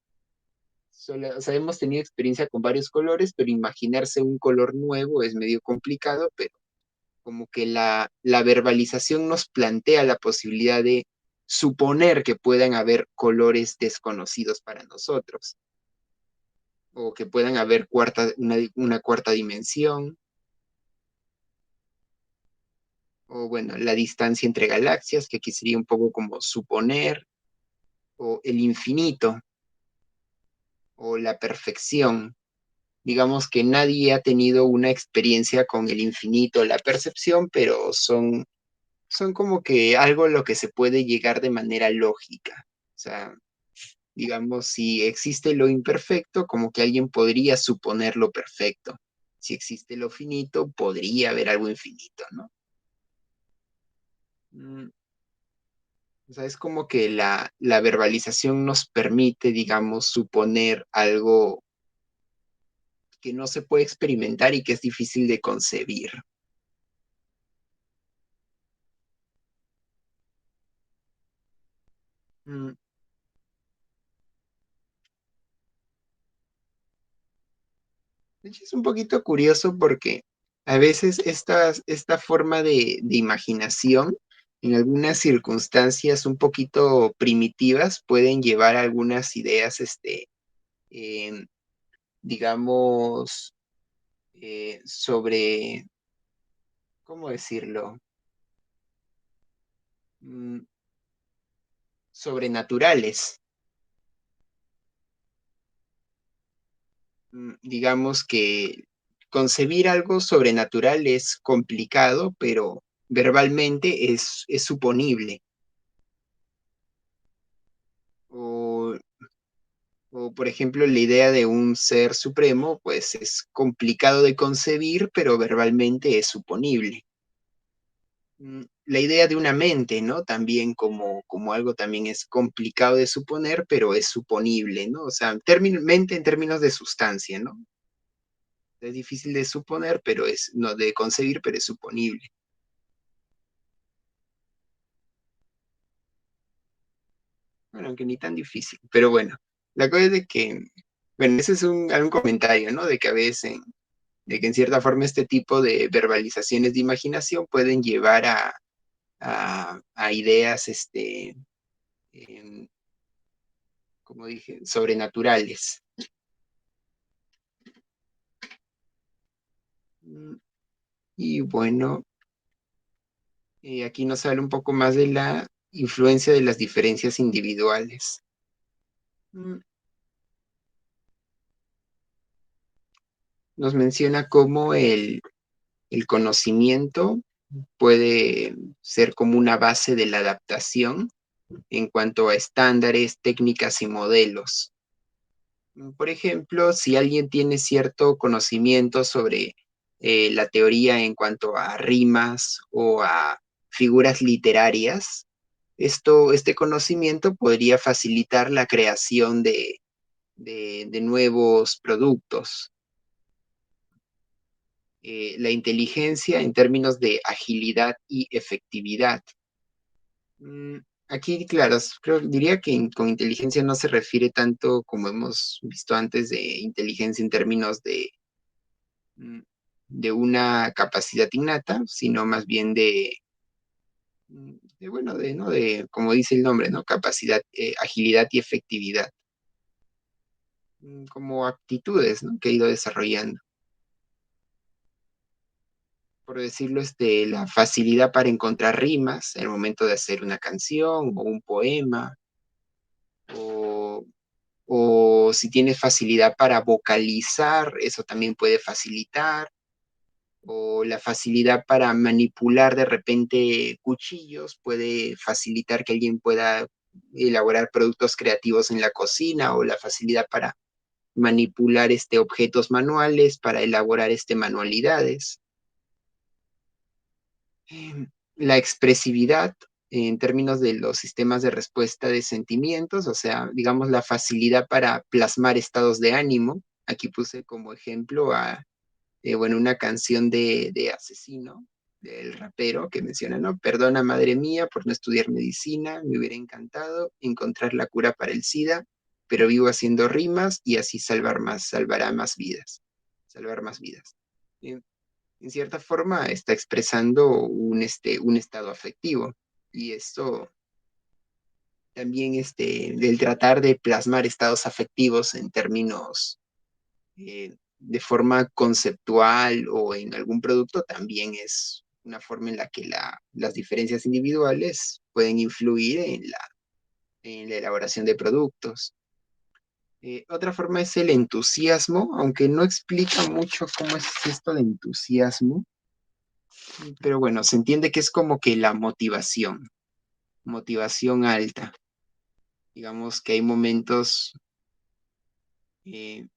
Speaker 1: O sea, hemos tenido experiencia con varios colores, pero imaginarse un color nuevo es medio complicado, pero como que la verbalización nos plantea la posibilidad de suponer que puedan haber colores desconocidos para nosotros, o que puedan haber una cuarta dimensión, o bueno, la distancia entre galaxias, que aquí sería un poco como suponer, o el infinito, o la perfección. Digamos que nadie ha tenido una experiencia con el infinito, la percepción, pero son como que algo a lo que se puede llegar de manera lógica. O sea, digamos, si existe lo imperfecto, como que alguien podría suponer lo perfecto. Si existe lo finito, podría haber algo infinito, ¿no? O sea, es como que la verbalización nos permite, digamos, suponer algo que no se puede experimentar y que es difícil de concebir. Mm, De hecho, es un poquito curioso porque a veces esta forma de imaginación, en algunas circunstancias un poquito primitivas, pueden llevar a algunas ideas, em, digamos, sobre, ¿cómo decirlo? Mm, Sobrenaturales. Digamos que concebir algo sobrenatural es complicado, pero verbalmente es suponible. O, o, por ejemplo, la idea de un ser supremo, pues es complicado de concebir, pero verbalmente es suponible. La idea de una mente, ¿no? También como algo también es complicado de suponer, pero es suponible, ¿no? O sea, mente en términos de sustancia, ¿no? Es difícil de suponer, pero no de concebir, pero es suponible. Bueno, aunque ni tan difícil, pero bueno, la cosa es de que, bueno, ese es algún comentario, ¿no? De que a veces, de que en cierta forma este tipo de verbalizaciones de imaginación pueden llevar a ideas, em, como dije, sobrenaturales. Y bueno, aquí nos habla un poco más de la influencia de las diferencias individuales. Nos menciona cómo el conocimiento puede ser como una base de la adaptación en cuanto a estándares, técnicas y modelos. Por ejemplo, si alguien tiene cierto conocimiento sobre la teoría en cuanto a rimas o a figuras literarias, este conocimiento podría facilitar la creación de nuevos productos. La inteligencia en términos de agilidad y efectividad. Aquí, claro, diría que con inteligencia no se refiere tanto como hemos visto antes de inteligencia en términos mm, de una capacidad innata, sino más bien bueno, ¿no? Como dice el nombre, ¿no? Capacidad, agilidad y efectividad, como aptitudes, ¿no? Que he ido desarrollando. Por decirlo, la facilidad para encontrar rimas en el momento de hacer una canción o un poema, o, o si tienes facilidad para vocalizar, eso también puede facilitar. o la facilidad para manipular de repente cuchillos puede facilitar que alguien pueda elaborar productos creativos en la cocina, o la facilidad para manipular objetos manuales para elaborar manualidades. La expresividad en términos de los sistemas de respuesta de sentimientos, o sea, digamos la facilidad para plasmar estados de ánimo. Aquí puse como ejemplo bueno, una canción de Asesino, del rapero que menciona, ¿no? Perdona, madre mía, por no estudiar medicina, me hubiera encantado encontrar la cura para el SIDA, pero vivo haciendo rimas y así salvará más vidas, salvar más vidas. En cierta forma está expresando un estado afectivo, y esto también del tratar de plasmar estados afectivos en términos de forma conceptual o en algún producto también es una forma en la que las diferencias individuales pueden influir en la elaboración de productos. Otra forma es el entusiasmo, aunque no explica mucho cómo es esto de entusiasmo, pero bueno, se entiende que es como que la motivación alta. Digamos que hay momentos eh,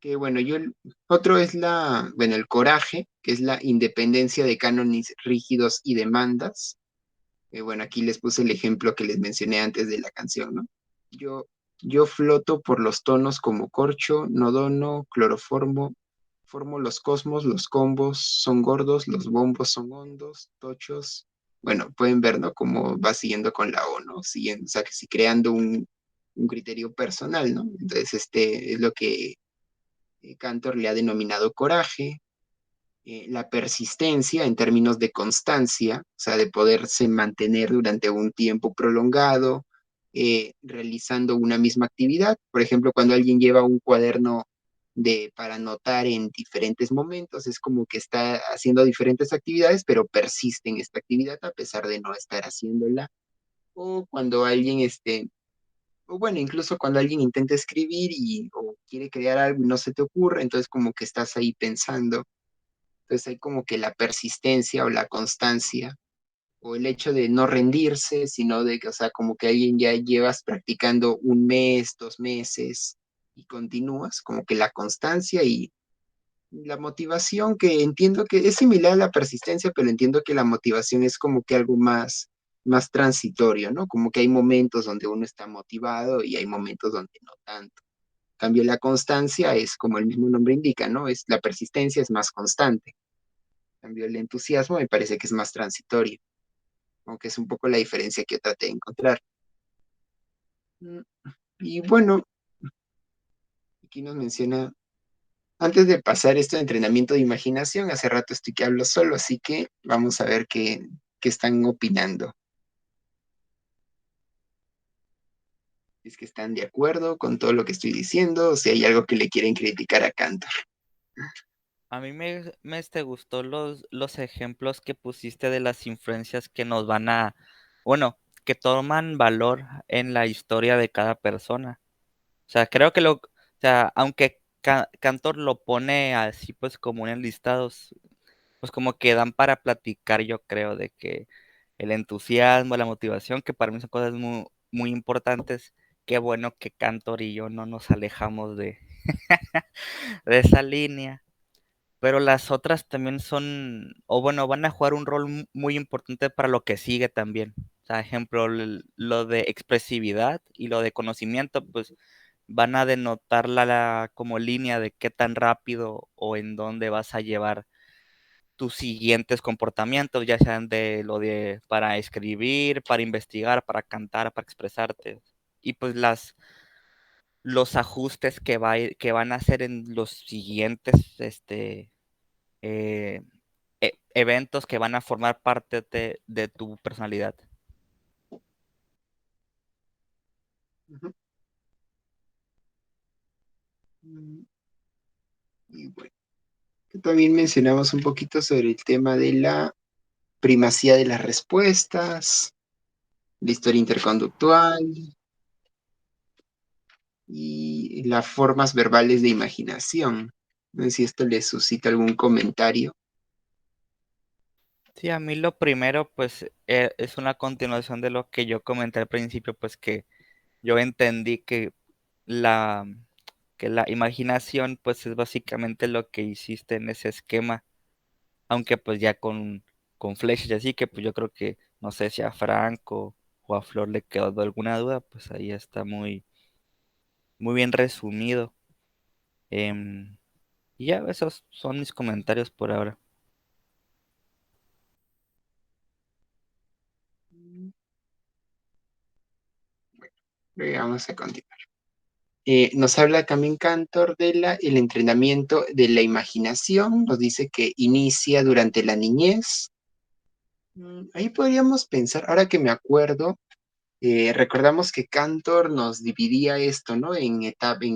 Speaker 1: que bueno, otro es bueno, el coraje, que es la independencia de cánones rígidos y demandas. Bueno, aquí les puse el ejemplo que les mencioné antes de la canción, ¿no? Yo, yo floto por los tonos como corcho, no dono, cloroformo, formo los cosmos, los combos son gordos, los bombos son hondos, tochos. Bueno, pueden ver, ¿no? Cómo va siguiendo con la O, ¿no? Siguiendo, o sea, que sí, creando un criterio personal, ¿no? Entonces, es lo que Cantor le ha denominado coraje. La persistencia en términos de constancia, o sea, de poderse mantener durante un tiempo prolongado, realizando una misma actividad. Por ejemplo, cuando alguien lleva un cuaderno para anotar en diferentes momentos, es como que está haciendo diferentes actividades, pero persiste en esta actividad a pesar de no estar haciéndola. O cuando alguien, o bueno, incluso cuando alguien intenta escribir o quiere crear algo y no se te ocurre, entonces como que estás ahí pensando. Entonces hay como que la persistencia o la constancia, o el hecho de no rendirse, sino de que, o sea, como que alguien ya llevas practicando un mes, 2 meses y continúas, como que la constancia y la motivación, que entiendo que es similar a la persistencia, pero entiendo que la motivación es como que algo más transitorio, ¿no? Como que hay momentos donde uno está motivado y hay momentos donde no tanto. En cambio, la constancia es como el mismo nombre indica, ¿no? La persistencia es más constante. En cambio, el entusiasmo me parece que es más transitorio, aunque es un poco la diferencia que yo traté de encontrar. Y bueno, aquí nos menciona, antes de pasar esto de entrenamiento de imaginación, hace rato estoy que hablo solo, así que vamos a ver qué están opinando. Si es que están de acuerdo con todo lo que estoy diciendo, o si hay algo que le quieren criticar a Cantor.
Speaker 2: A mí me gustó los ejemplos que pusiste de las influencias que nos van bueno, que toman valor en la historia de cada persona. O sea, creo que o sea, aunque Cantor lo pone así pues como en listados, pues como que dan para platicar, yo creo, de que el entusiasmo, la motivación, que para mí son cosas muy, muy importantes. Qué bueno que Cantor y yo no nos alejamos de esa línea. Pero las otras también son, o bueno, van a jugar un rol muy importante para lo que sigue también. O sea, ejemplo, lo de expresividad y lo de conocimiento, pues van a denotar como línea de qué tan rápido o en dónde vas a llevar tus siguientes comportamientos, ya sean de lo de para escribir, para investigar, para cantar, para expresarte. Y pues los ajustes que van a hacer en los siguientes, eh, eventos que van a formar parte de tu personalidad.
Speaker 1: Ujú. Y bueno, que también mencionamos un poquito sobre el tema de la primacía de las respuestas, la historia interconductual y las formas verbales de imaginación. No sé si esto les suscita algún comentario.
Speaker 2: Sí, a mí lo primero, pues, es una continuación de lo que yo comenté al principio, pues que yo entendí la, que la imaginación, pues, es básicamente lo que hiciste en ese esquema, aunque pues ya con flechas y así, que pues yo creo que, no sé si a Franco o a Flor le quedó alguna duda, pues ahí está muy bien resumido. Em, y ya, esos son mis comentarios por ahora.
Speaker 1: Vamos a continuar. Nos habla también Cantor de el entrenamiento de la imaginación. Nos dice que inicia durante la niñez. Ahí podríamos pensar, ahora que me acuerdo, recordamos que Cantor nos dividía esto, ¿no? En etapa,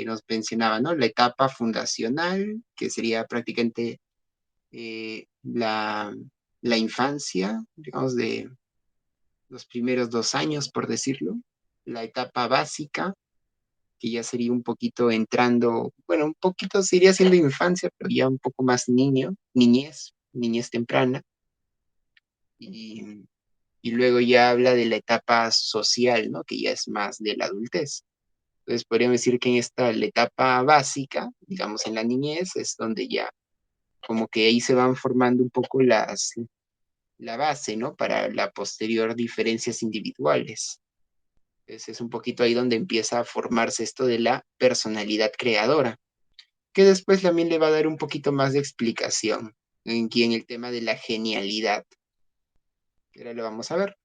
Speaker 1: nos mencionaba, ¿no? La etapa fundacional, que sería prácticamente la infancia, digamos, de los primeros 2 años, por decirlo. La etapa básica, que ya sería un poquito entrando, bueno, un poquito sería siendo infancia, pero ya un poco más niñez temprana. Y, y luego ya habla de la etapa social, ¿no? Que ya es más de la adultez. Entonces podríamos decir que en la etapa básica, digamos en la niñez, es donde ya como que ahí se van formando un poco la base, ¿no? Para la posterior diferencias individuales. Entonces es un poquito ahí donde empieza a formarse esto de la personalidad creadora, que después también le va a dar un poquito más de explicación en el tema de la genialidad, que ahora lo vamos a ver.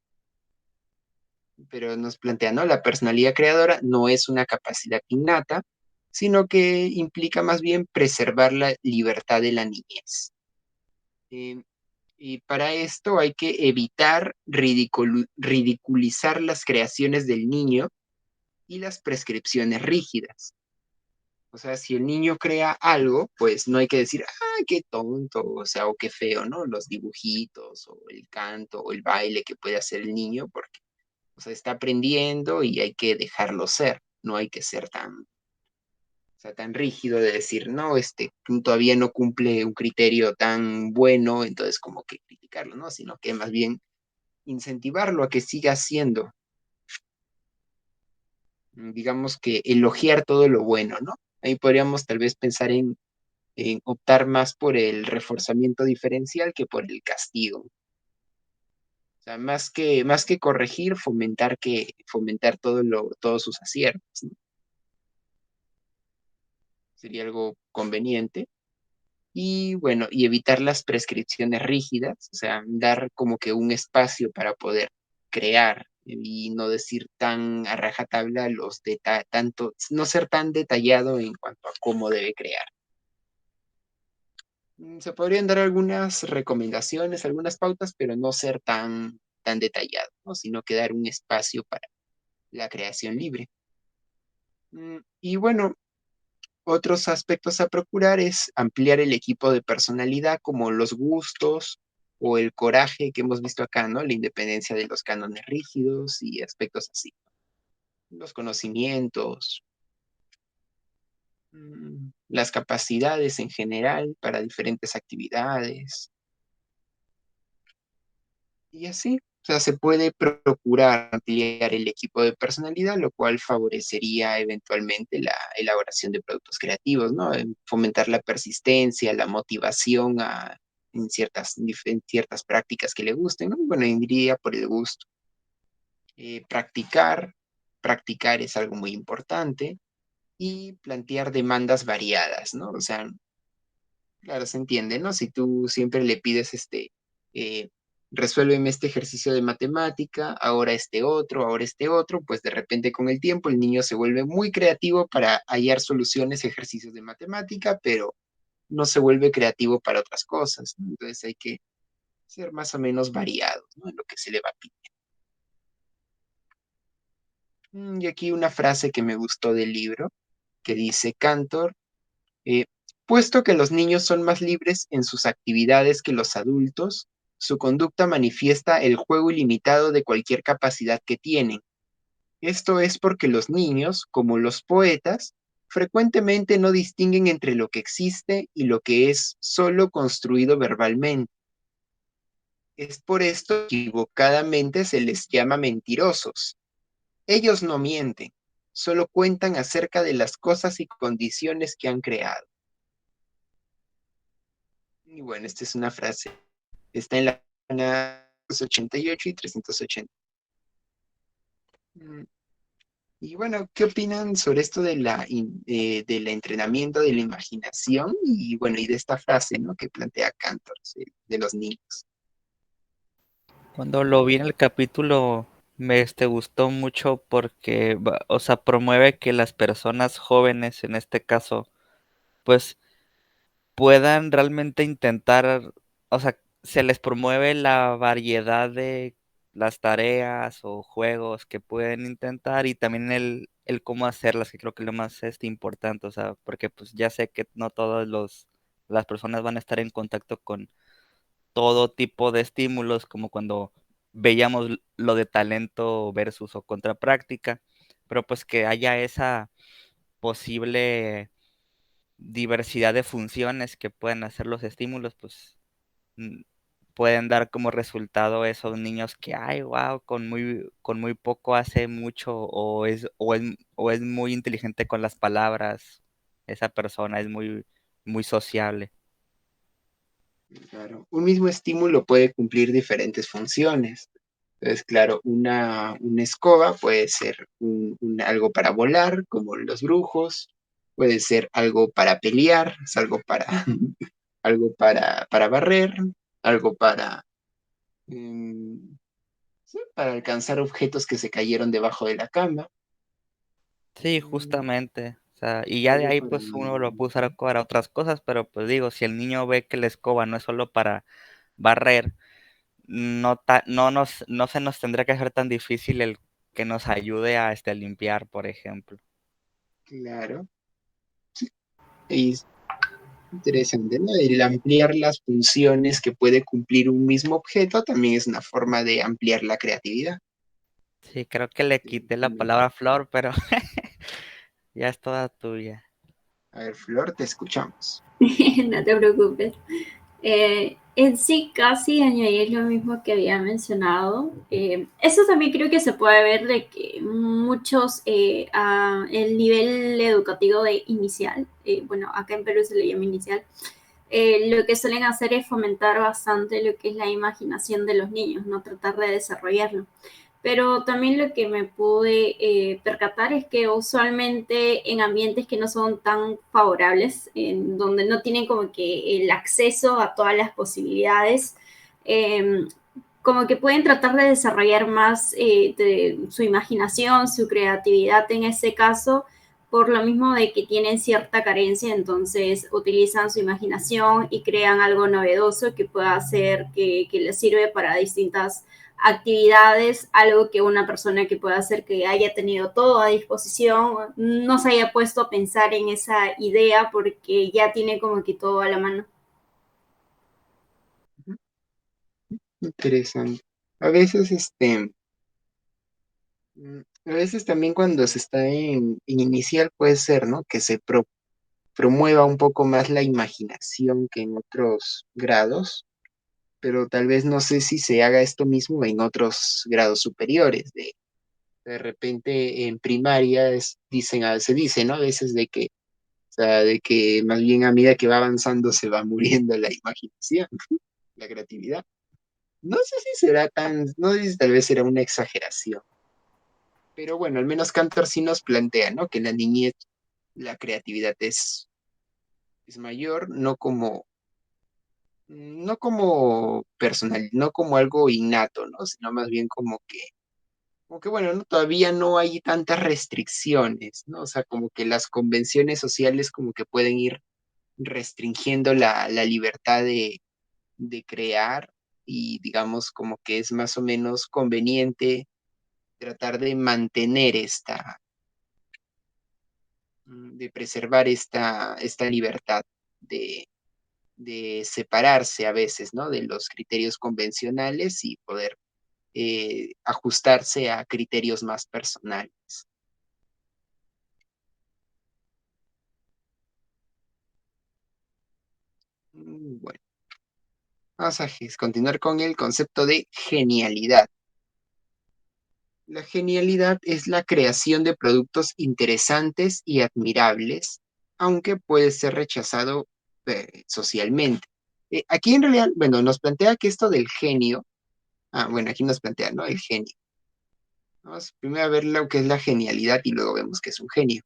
Speaker 1: Pero nos plantea, ¿no? La personalidad creadora no es una capacidad innata, sino que implica más bien preservar la libertad de la niñez. Eh, y para esto hay que evitar ridiculizar las creaciones del niño y las prescripciones rígidas. O sea, si el niño crea algo, pues no hay que decir, ah, qué tonto, o sea, o qué feo, ¿no? Los dibujitos, o el canto, o el baile que puede hacer el niño, porque, o sea, está aprendiendo y hay que dejarlo ser, no hay que ser tan rígido de decir, no, todavía no cumple un criterio tan bueno, entonces como que criticarlo, ¿no? Sino que más bien incentivarlo a que siga haciendo, digamos que elogiar todo lo bueno, ¿no? Ahí podríamos tal vez pensar en optar más por el reforzamiento diferencial que por el castigo. O sea, más que corregir, fomentar todos sus aciertos, ¿no? Sería algo conveniente. Y bueno, y evitar las prescripciones rígidas, o sea, dar como que un espacio para poder crear y no decir tan a rajatabla tanto, no ser tan detallado en cuanto a cómo debe crear. Se podrían dar algunas recomendaciones, algunas pautas, pero no ser tan detallado, ¿no? Sino que dar un espacio para la creación libre. Y bueno, otros aspectos a procurar es ampliar el equipo de personalidad, como los gustos o el coraje que hemos visto acá, ¿no? La independencia de los cánones rígidos y aspectos así. Los conocimientos, las capacidades en general para diferentes actividades y así. O sea, se puede procurar ampliar el equipo de personalidad, lo cual favorecería eventualmente la elaboración de productos creativos, ¿no? Fomentar la persistencia, la motivación en ciertas prácticas que le gusten, ¿no? Bueno, diría por el gusto. Practicar es algo muy importante y plantear demandas variadas, ¿no? O sea, claro, se entiende, ¿no? Si tú siempre le pides eh, resuélveme este ejercicio de matemática, ahora este otro, pues de repente con el tiempo el niño se vuelve muy creativo para hallar soluciones a ejercicios de matemática, pero no se vuelve creativo para otras cosas, ¿no? Entonces hay que ser más o menos variados, ¿no? En lo que se le va a pedir. Y aquí una frase que me gustó del libro, que dice Cantor, Eh, puesto que los niños son más libres en sus actividades que los adultos, su conducta manifiesta el juego ilimitado de cualquier capacidad que tienen. Esto es porque los niños, como los poetas, frecuentemente no distinguen entre lo que existe y lo que es solo construido verbalmente. Es por esto que equivocadamente se les llama mentirosos. Ellos no mienten, solo cuentan acerca de las cosas y condiciones que han creado. Y bueno, esta es una frase. Está en la página 288 y 380. Y bueno, ¿qué opinan sobre esto de del entrenamiento de la imaginación? Y bueno, y de esta frase, ¿no? Que plantea Cantor, ¿sí? De los niños.
Speaker 2: Cuando lo vi en el capítulo me gustó mucho porque, o sea, promueve que las personas jóvenes, en este caso, pues puedan realmente intentar, o sea, se les promueve la variedad de las tareas o juegos que pueden intentar y también el cómo hacerlas, que creo que es lo más importante, o sea, porque pues ya sé que no todas las personas van a estar en contacto con todo tipo de estímulos, como cuando veíamos lo de talento versus o contrapráctica, pero pues que haya esa posible diversidad de funciones que pueden hacer los estímulos, pues mm, pueden dar como resultado esos niños que, ay, wow, con muy poco hace mucho o es muy inteligente con las palabras, esa persona es muy sociable.
Speaker 1: Claro. Un mismo estímulo puede cumplir diferentes funciones. Entonces, claro, una escoba puede ser algo para volar, como los brujos, puede ser algo para pelear, es algo para, algo para barrer, algo mm, sí, para alcanzar objetos que se cayeron debajo de la cama,
Speaker 2: Sí,
Speaker 1: mm,
Speaker 2: justamente. O sea, y ya de
Speaker 1: algo
Speaker 2: ahí
Speaker 1: para...
Speaker 2: pues uno lo puede usar para otras cosas, pero pues digo, si el niño ve que la escoba no es solo para barrer, no se nos tendría que hacer tan difícil el que nos ayude a limpiar, por ejemplo.
Speaker 1: Claro, y es interesante, ¿no? El ampliar las funciones que puede cumplir un mismo objeto también es una forma de ampliar la creatividad.
Speaker 2: Sí, creo que le quité la palabra flor, pero ya es toda tuya.
Speaker 1: A ver, Flor, te escuchamos.
Speaker 3: No te preocupes. En sí, casi añadir lo mismo que había mencionado. Eso también creo que se puede ver de que muchos, el nivel educativo de inicial, bueno, acá en Perú se le llama inicial, lo que suelen hacer es fomentar bastante lo que es la imaginación de los niños, no tratar de desarrollarlo. Pero también lo que me pude percatar es que usualmente en ambientes que no son tan favorables, en donde no tienen como que el acceso a todas las posibilidades, eh, como que pueden tratar de desarrollar más de su imaginación, su creatividad en ese caso, por lo mismo de que tienen cierta carencia, entonces utilizan su imaginación y crean algo novedoso que pueda hacer que les sirve para distintas actividades, algo que una persona que pueda hacer que haya tenido todo a disposición no se haya puesto a pensar en esa idea porque ya tiene como que todo a la mano.
Speaker 1: Interesante. A veces, a veces también cuando se está en inicial puede ser, ¿no? Que se promueva un poco más la imaginación que en otros grados, pero tal vez no sé si se haga esto mismo en otros grados superiores. De repente en primaria se dice, ¿no? A veces de que, o sea, de que más bien a medida que va avanzando se va muriendo la imaginación, la creatividad. No sé si será no sé si tal vez será una exageración, pero bueno, al menos Cantor sí nos plantea, ¿no? Que en la niñez la creatividad es mayor, no como personal, no como algo innato, ¿no? Sino más bien como que bueno, ¿no? Todavía no hay tantas restricciones, ¿no? O sea, como que las convenciones sociales como que pueden ir restringiendo la libertad de crear y digamos como que es más o menos conveniente tratar de mantener de preservar esta libertad de separarse a veces, ¿no? De los criterios convencionales y poder ajustarse a criterios más personales. Bueno, vamos a continuar con el concepto de genialidad. La genialidad es la creación de productos interesantes y admirables, aunque puede ser rechazado socialmente. Aquí en realidad, bueno, nos plantea que esto del genio, bueno, aquí nos plantea, ¿no? El genio. Vamos primero a ver lo que es la genialidad y luego vemos que es un genio.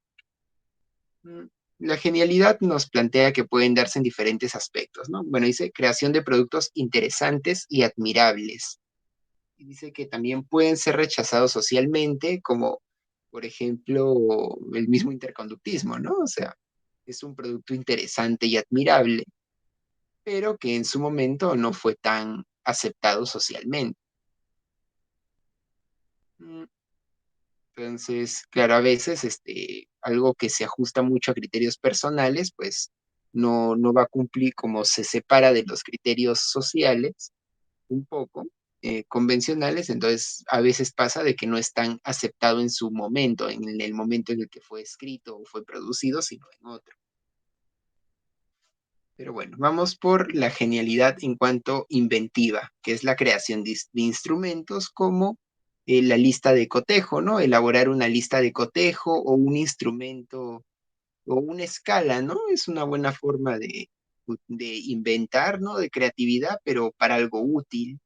Speaker 1: Mm, La genialidad nos plantea que pueden darse en diferentes aspectos, ¿no? Bueno, dice creación de productos interesantes y admirables. Y dice que también pueden ser rechazados socialmente, como por ejemplo el mismo interconductismo, ¿no? O sea, es un producto interesante y admirable, pero que en su momento no fue tan aceptado socialmente. Mm, Entonces, claro, a veces algo que se ajusta mucho a criterios personales, pues no va a cumplir como se separa de los criterios sociales un poco convencionales, entonces a veces pasa de que no es tan aceptado en su momento, en el momento en el que fue escrito o fue producido, sino en otro. Pero bueno, vamos por la genialidad en cuanto inventiva, que es la creación de instrumentos como la lista de cotejo, ¿no? Elaborar una lista de cotejo o un instrumento o una escala, ¿no? Es una buena forma de inventar, ¿no? De creatividad, pero para algo útil.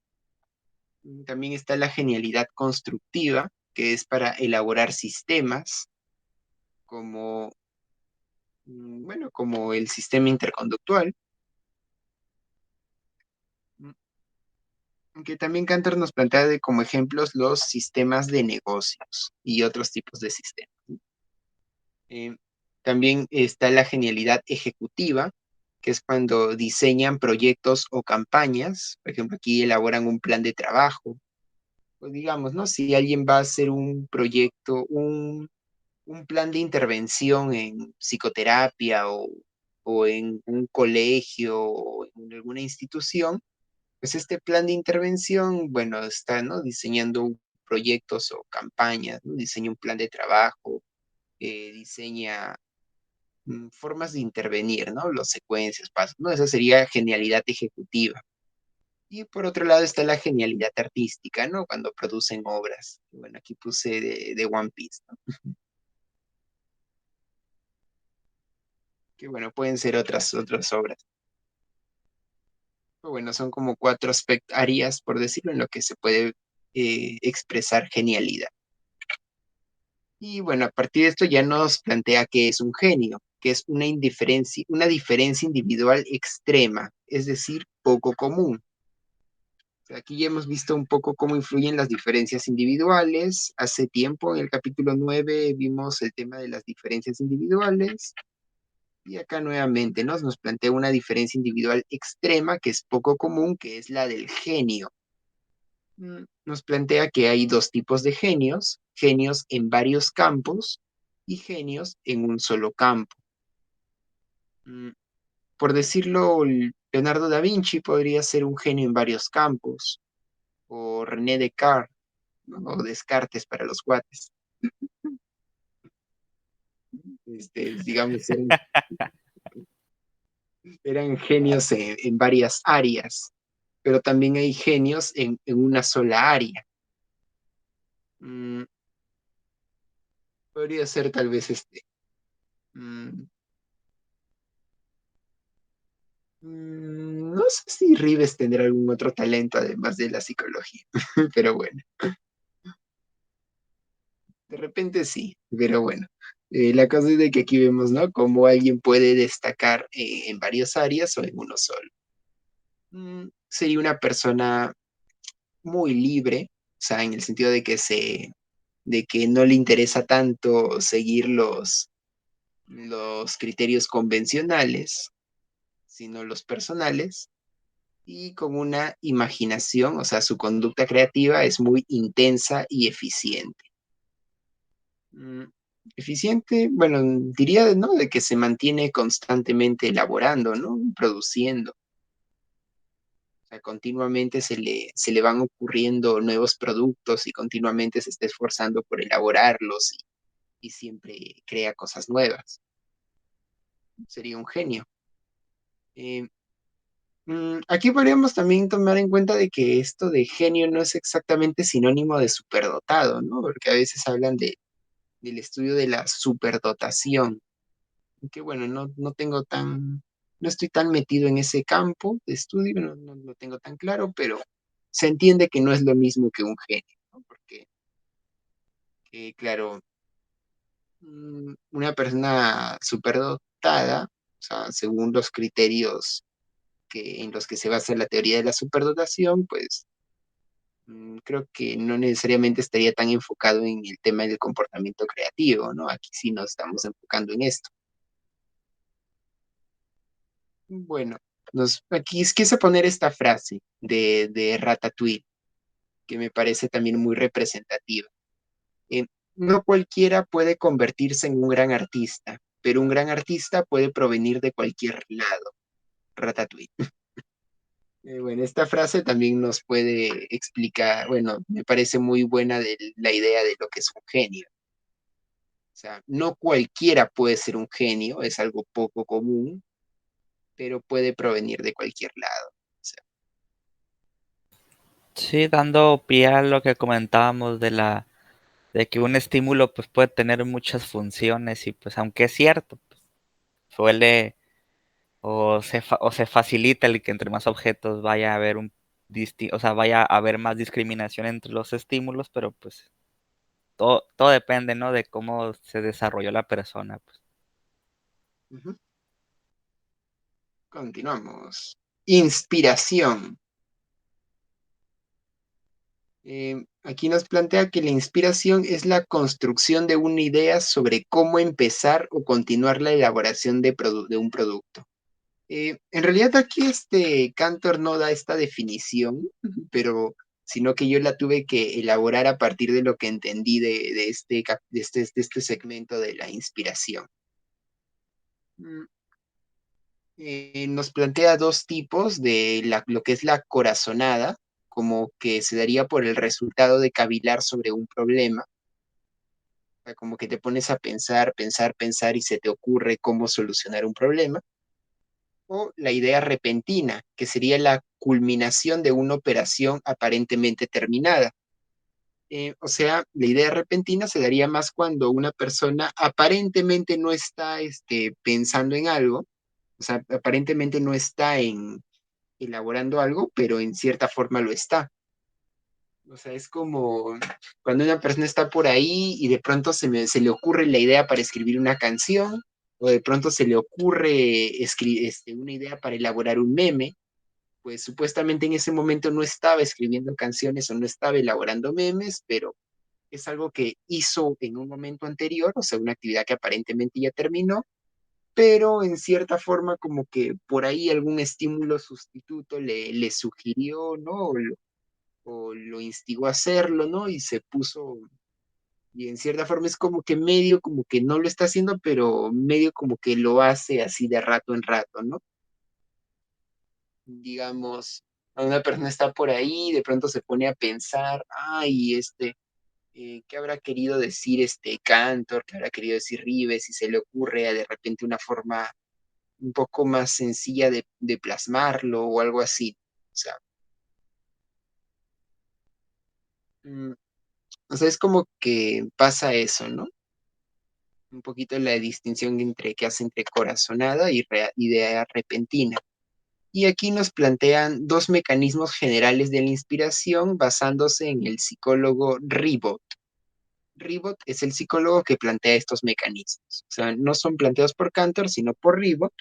Speaker 1: También está la genialidad constructiva, que es para elaborar sistemas como, bueno, como el sistema interconductual. Que también Cantor nos plantea como ejemplos los sistemas de negocios y otros tipos de sistemas. Eh, También está la genialidad ejecutiva, que es cuando diseñan proyectos o campañas. Por ejemplo, aquí elaboran un plan de trabajo. Pues digamos, ¿no? Si alguien va a hacer un proyecto, un plan de intervención en psicoterapia o en un colegio o en alguna institución, pues este plan de intervención, bueno, está, ¿no? Diseñando proyectos o campañas, ¿no? Diseña un plan de trabajo, diseña formas de intervenir, ¿no? Los secuencias, pasos, ¿no? Esa sería genialidad ejecutiva. Y por otro lado está la genialidad artística, ¿no? Cuando producen obras. Bueno, aquí puse de One Piece, ¿no? Que bueno, pueden ser otras obras. Pero bueno, son como cuatro áreas, por decirlo, en lo que se puede expresar genialidad. Y bueno, a partir de esto ya nos plantea qué es un genio, que es una diferencia individual extrema, es decir, poco común. O sea, aquí ya hemos visto un poco cómo influyen las diferencias individuales. Hace tiempo, en el capítulo 9, vimos el tema de las diferencias individuales. Y acá nuevamente nos plantea una diferencia individual extrema que es poco común, que es la del genio. Nos plantea que hay dos tipos de genios, genios en varios campos y genios en un solo campo. Mm, Por decirlo, Leonardo da Vinci podría ser un genio en varios campos, o René Descartes, ¿no? O Descartes para los cuates. Digamos, eran genios en varias áreas, pero también hay genios en una sola área. Mm, Podría ser tal vez mm, no sé si Rives tendrá algún otro talento además de la psicología, pero bueno, de repente sí, pero bueno. La cosa es de que aquí vemos, ¿no? Cómo alguien puede destacar en varias áreas o en uno solo. Sería una persona muy libre, o sea, en el sentido de que no le interesa tanto seguir los criterios convencionales, sino los personales y con una imaginación, o sea, su conducta creativa es muy intensa y eficiente. Mm, Eficiente, bueno, diría, ¿no? De que se mantiene constantemente elaborando, ¿no? Produciendo. O sea, continuamente se le van ocurriendo nuevos productos y continuamente se está esforzando por elaborarlos y siempre crea cosas nuevas. Sería un genio. Eh, Aquí podríamos también tomar en cuenta de que esto de genio no es exactamente sinónimo de superdotado, ¿no? Porque a veces hablan del estudio de la superdotación, que bueno, no estoy tan metido en ese campo de estudio, no lo tengo tan claro, pero se entiende que no es lo mismo que un genio, ¿no? Porque, claro, una persona superdotada, o sea, según los criterios en los que se basa la teoría de la superdotación, pues creo que no necesariamente estaría tan enfocado en el tema del comportamiento creativo, ¿no? Aquí sí nos estamos enfocando en esto. Bueno, aquí quise poner esta frase de Ratatouille, que me parece también muy representativa. Eh, no cualquiera puede convertirse en un gran artista, pero un gran artista puede provenir de cualquier lado. Ratatouille. Bueno, esta frase también nos puede explicar, bueno, me parece muy buena de la idea de lo que es un genio. O sea, no cualquiera puede ser un genio, es algo poco común, pero puede provenir de cualquier lado. O sea,
Speaker 2: Sí, dando pie a lo que comentábamos de que un estímulo pues puede tener muchas funciones y pues aunque es cierto, pues, suele o se facilita el que entre más objetos vaya a haber o sea, vaya a haber más discriminación entre los estímulos, pero pues todo depende, ¿no? De cómo se desarrolló la persona, pues.
Speaker 1: ujú. Continuamos. Inspiración. Aquí nos plantea que la inspiración es la construcción de una idea sobre cómo empezar o continuar la elaboración de un producto. En realidad aquí Cantor no da esta definición, pero sino que yo la tuve que elaborar a partir de lo que entendí de este segmento de la inspiración. Mm, Nos plantea dos tipos de lo que es la corazonada, como que se daría por el resultado de cavilar sobre un problema, o sea, como que te pones a pensar, pensar, pensar y se te ocurre cómo solucionar un problema. O la idea repentina, que sería la culminación de una operación aparentemente terminada. O sea, la idea repentina se daría más cuando una persona aparentemente no está pensando en algo, o sea, aparentemente no está elaborando algo, pero en cierta forma lo está. O sea, es como cuando una persona está por ahí y de pronto se le ocurre la idea para escribir una canción, o de pronto se le ocurre una idea para elaborar un meme, pues supuestamente en ese momento no estaba escribiendo canciones o no estaba elaborando memes, pero es algo que hizo en un momento anterior, o sea, una actividad que aparentemente ya terminó, pero en cierta forma como que por ahí algún estímulo sustituto le sugirió, ¿no? O lo instigó a hacerlo, ¿no? Y se puso, y en cierta forma es como que medio, como que no lo está haciendo, pero medio como que lo hace así de rato en rato, ¿no? Digamos, una persona está por ahí, de pronto se pone a pensar, ay, ¿qué habrá querido decir Cantor? ¿Qué habrá querido decir Rives? Y se le ocurre de repente una forma un poco más sencilla de plasmarlo o algo así. O sea, mm, o sea, es como que pasa eso, ¿no? Un poquito la distinción que hace entre corazonada y idea repentina. Y aquí nos plantean dos mecanismos generales de la inspiración basándose en el psicólogo Ribot. Ribot es el psicólogo que plantea estos mecanismos. O sea, no son planteados por Cantor, sino por Ribot,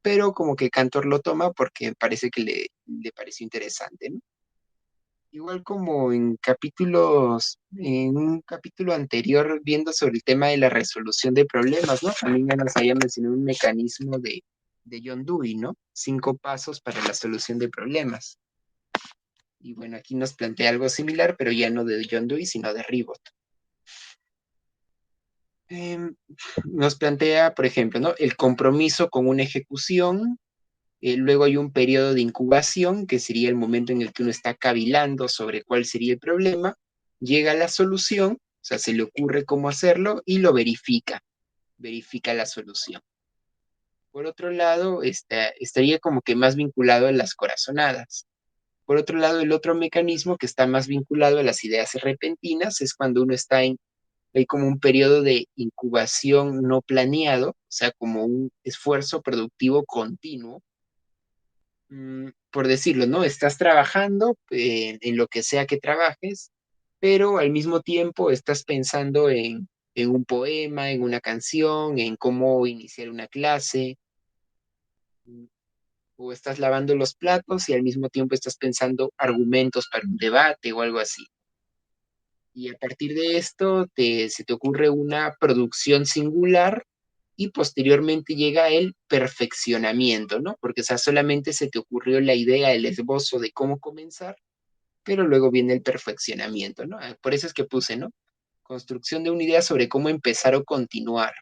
Speaker 1: pero como que Cantor lo toma porque parece que le pareció interesante, ¿no? Igual como en un capítulo anterior, viendo sobre el tema de la resolución de problemas, ¿no? También ya nos había mencionado un mecanismo de John Dewey, ¿no? 5 pasos para la solución de problemas. Y bueno, aquí nos plantea algo similar, pero ya no de John Dewey, sino de Ribot. Em, Nos plantea, por ejemplo, ¿no? El compromiso con una ejecución. Luego hay un periodo de incubación, que sería el momento en el que uno está cavilando sobre cuál sería el problema, llega a la solución, o sea, se le ocurre cómo hacerlo y lo verifica la solución. Por otro lado, estaría como que más vinculado a las corazonadas. Por otro lado, el otro mecanismo que está más vinculado a las ideas repentinas es cuando uno está hay como un periodo de incubación no planeado, o sea, como un esfuerzo productivo continuo, por decirlo, ¿no? Estás trabajando en lo que sea que trabajes, pero al mismo tiempo estás pensando en un poema, en una canción, en cómo iniciar una clase, o estás lavando los platos y al mismo tiempo estás pensando argumentos para un debate o algo así. Y a partir de esto se te ocurre una producción singular y posteriormente llega el perfeccionamiento, ¿no? Porque, o sea, solamente se te ocurrió la idea, el esbozo de cómo comenzar, pero luego viene el perfeccionamiento, ¿no? Por eso es que puse, ¿no? Construcción de una idea sobre cómo empezar o continuar.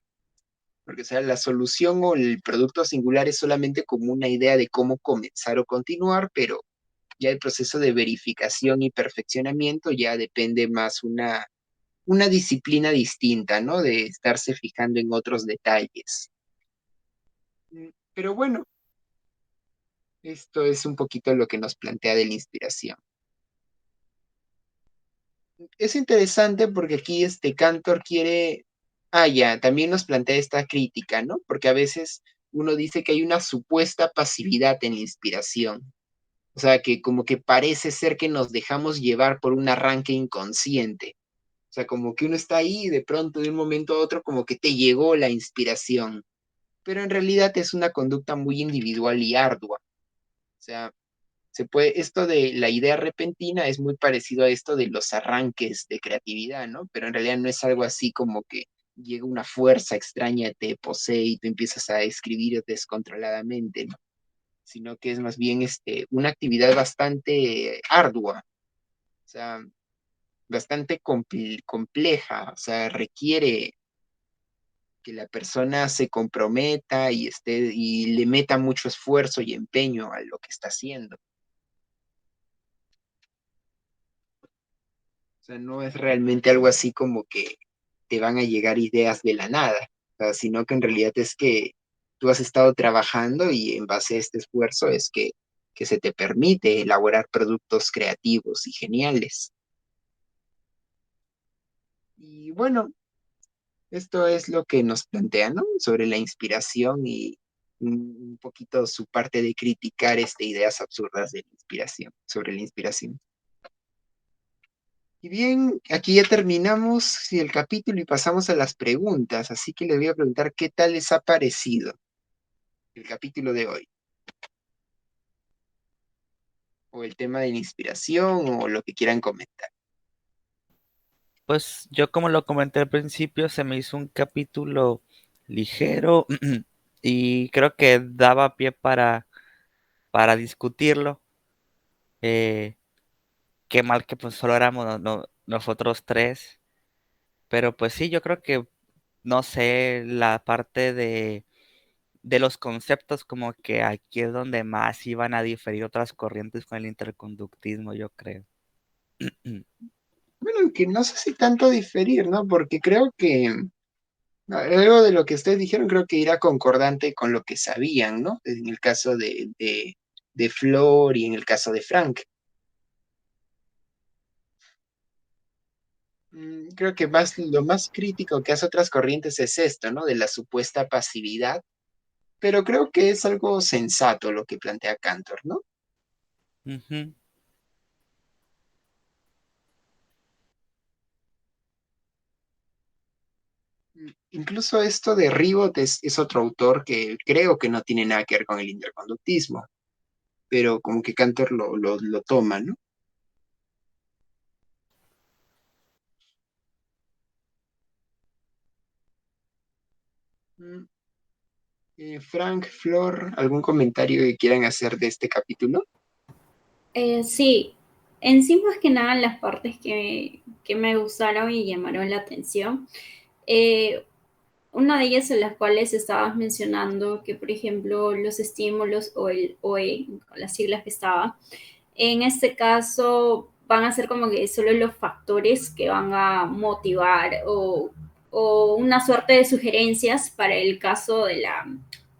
Speaker 1: Porque, o sea, la solución o el producto singular es solamente como una idea de cómo comenzar o continuar, pero ya el proceso de verificación y perfeccionamiento ya depende más una disciplina distinta, ¿no? De estarse fijando en otros detalles. Pero bueno, esto es un poquito lo que nos plantea de la inspiración. Es interesante porque aquí Cantor quiere, ya, también nos plantea esta crítica, ¿no? Porque a veces uno dice que hay una supuesta pasividad en la inspiración. O sea, que como que parece ser que nos dejamos llevar por un arranque inconsciente. O sea, como que uno está ahí y de pronto, de un momento a otro, como que te llegó la inspiración. Pero en realidad es una conducta muy individual y ardua. O sea, esto de la idea repentina es muy parecido a esto de los arranques de creatividad, ¿no? Pero en realidad no es algo así como que llega una fuerza extraña, te posee y tú empiezas a escribir descontroladamente, ¿no? Sino que es más bien una actividad bastante ardua, o sea, bastante compleja, o sea, requiere que la persona se comprometa y le meta mucho esfuerzo y empeño a lo que está haciendo. O sea, no es realmente algo así como que te van a llegar ideas de la nada, o sea, sino que en realidad es que tú has estado trabajando y en base a este esfuerzo es que se te permite elaborar productos creativos y geniales. Y bueno, esto es lo que nos plantea, ¿no? Sobre la inspiración y un poquito su parte de criticar ideas absurdas de la inspiración, sobre la inspiración. Y bien, aquí ya terminamos el capítulo y pasamos a las preguntas, así que les voy a preguntar qué tal les ha parecido el capítulo de hoy, o el tema de la inspiración, o lo que quieran comentar.
Speaker 2: Pues yo como lo comenté al principio, se me hizo un capítulo ligero y creo que daba pie para discutirlo. Eh, Qué mal que pues solo éramos nosotros tres. Pero pues sí, yo creo que, no sé, la parte de los conceptos como que aquí es donde más iban a diferir otras corrientes con el interconductismo, yo creo.
Speaker 1: Bueno, que no sé si tanto diferir, ¿no? Porque creo que algo de lo que ustedes dijeron creo que irá concordante con lo que sabían, ¿no? En el caso de Flor y en el caso de Frank. Creo que lo más crítico que hace otras corrientes es esto, ¿no? De la supuesta pasividad, pero creo que es algo sensato lo que plantea Cantor, ¿no?
Speaker 2: Ujú.
Speaker 1: Incluso esto de Ribot es otro autor que creo que no tiene nada que ver con el interconductismo, pero como que Cantor lo toma, ¿no? Mm, Frank, Flor, ¿algún comentario que quieran hacer de este capítulo?
Speaker 3: Sí, en sí más que nada las partes que me gustaron y llamaron la atención. Eh, una de ellas en las cuales estabas mencionando que, por ejemplo, los estímulos o el OE, con las siglas que estaba, en este caso van a ser como que solo los factores que van a motivar o una suerte de sugerencias para el caso de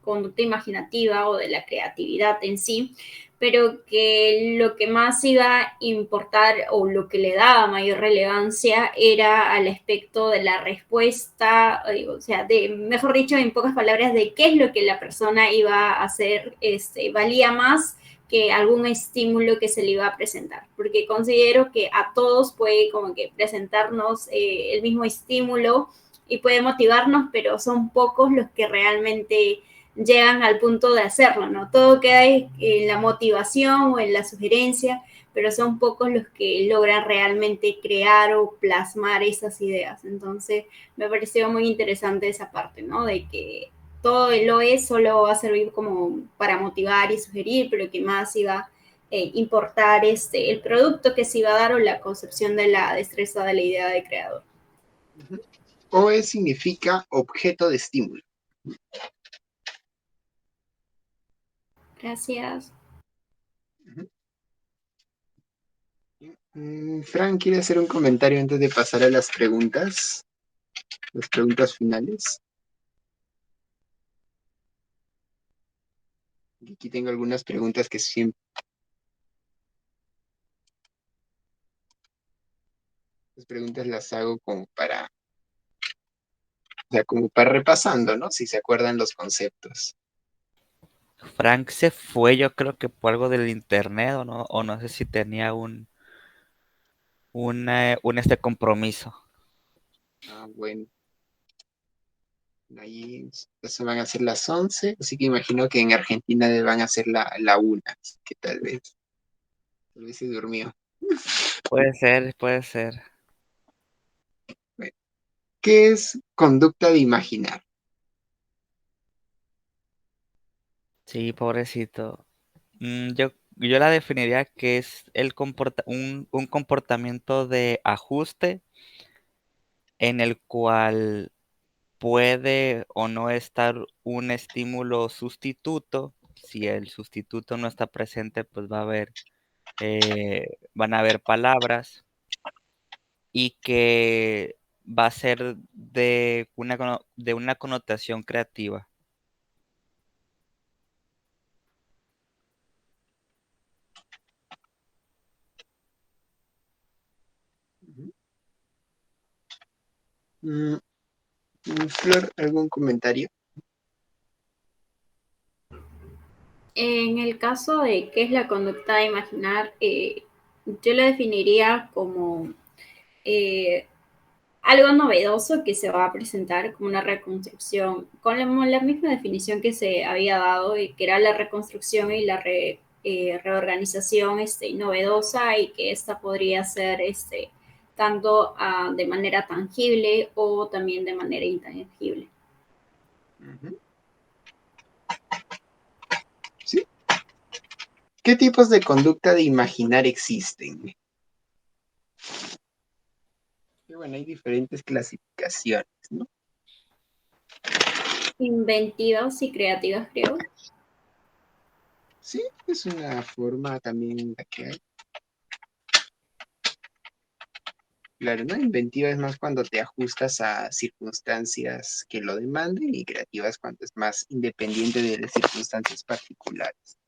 Speaker 3: conducta imaginativa o de la creatividad en sí, pero que lo que más iba a importar o lo que le daba mayor relevancia era al aspecto de la respuesta, o sea, mejor dicho, en pocas palabras, de qué es lo que la persona iba a hacer, valía más que algún estímulo que se le iba a presentar, porque considero que a todos puede como que presentarnos el mismo estímulo y puede motivarnos, pero son pocos los que realmente llegan al punto de hacerlo, ¿no? Todo queda en la motivación o en la sugerencia, pero son pocos los que logran realmente crear o plasmar esas ideas. Entonces, me pareció muy interesante esa parte, ¿no? De que todo el OE solo va a servir como para motivar y sugerir, pero que más iba a importar el producto que se iba a dar o la concepción de la destreza de la idea de creador.
Speaker 1: OE significa objeto de estímulo.
Speaker 3: Gracias.
Speaker 1: Fran, ¿quiere hacer un comentario antes de pasar a las preguntas? Las preguntas finales. Aquí tengo algunas preguntas que siempre... Las preguntas las hago como para... O sea, como para repasando, ¿no? Si se acuerdan los conceptos.
Speaker 2: Frank se fue, yo creo que por algo del internet o no sé si tenía un compromiso.
Speaker 1: Bueno. Ahí se van a hacer las 11, así que imagino que en Argentina van a hacer la 1, así que tal vez se durmió.
Speaker 2: Puede ser, puede ser.
Speaker 1: Bueno, ¿qué es conducta de imaginar?
Speaker 2: Sí, pobrecito. Yo la definiría que es un comportamiento de ajuste en el cual puede o no estar un estímulo sustituto. Si el sustituto no está presente, pues van a haber palabras y que va a ser de una connotación creativa.
Speaker 1: Flor, ¿algún comentario?
Speaker 3: En el caso de qué es la conducta de imaginar, yo la definiría como algo novedoso que se va a presentar como una reconstrucción, con la misma definición que se había dado, que era la reconstrucción y la reorganización novedosa y que esta podría ser tanto de manera tangible o también de manera intangible.
Speaker 1: ¿Sí? ¿Qué tipos de conducta de imaginar existen? Y bueno, hay diferentes clasificaciones, ¿no?
Speaker 3: Inventivas y creativas, creo.
Speaker 1: Sí, es una forma también la que hay. Claro, ¿no? Inventiva es más cuando te ajustas a circunstancias que lo demanden y creativa es cuando es más independiente de las circunstancias particulares.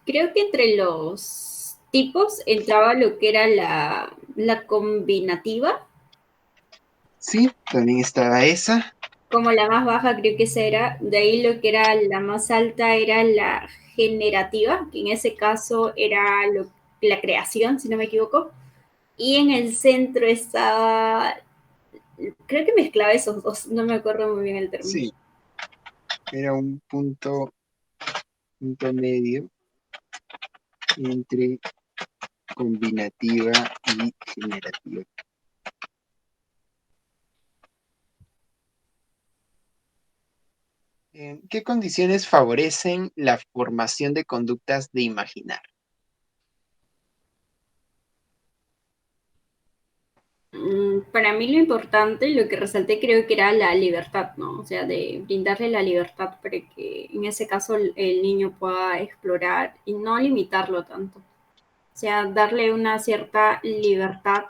Speaker 3: Creo que entre los tipos entraba lo que era la combinativa.
Speaker 1: Sí, también estaba esa.
Speaker 3: Como la más baja creo que esa era, de ahí lo que era la más alta era la generativa, que en ese caso era la creación, si no me equivoco, y en el centro estaba, creo que mezclaba esos dos, no me acuerdo muy bien el término.
Speaker 1: Sí, era un punto medio entre combinativa y generativa. ¿Qué condiciones favorecen la formación de conductas de imaginar?
Speaker 3: Para mí lo importante, lo que resalté creo que era la libertad, ¿no? O sea, de brindarle la libertad para que en ese caso el niño pueda explorar y no limitarlo tanto. O sea, darle una cierta libertad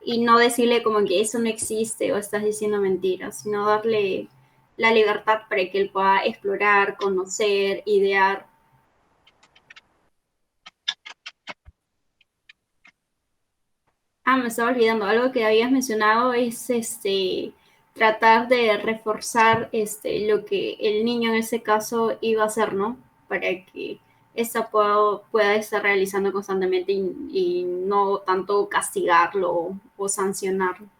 Speaker 3: y no decirle como que eso no existe o estás diciendo mentiras, sino darle la libertad para que él pueda explorar, conocer, idear. Me estaba olvidando, algo que habías mencionado es tratar de reforzar lo que el niño en ese caso iba a hacer, ¿no? Para que esa pueda estar realizando constantemente y no tanto castigarlo o sancionarlo.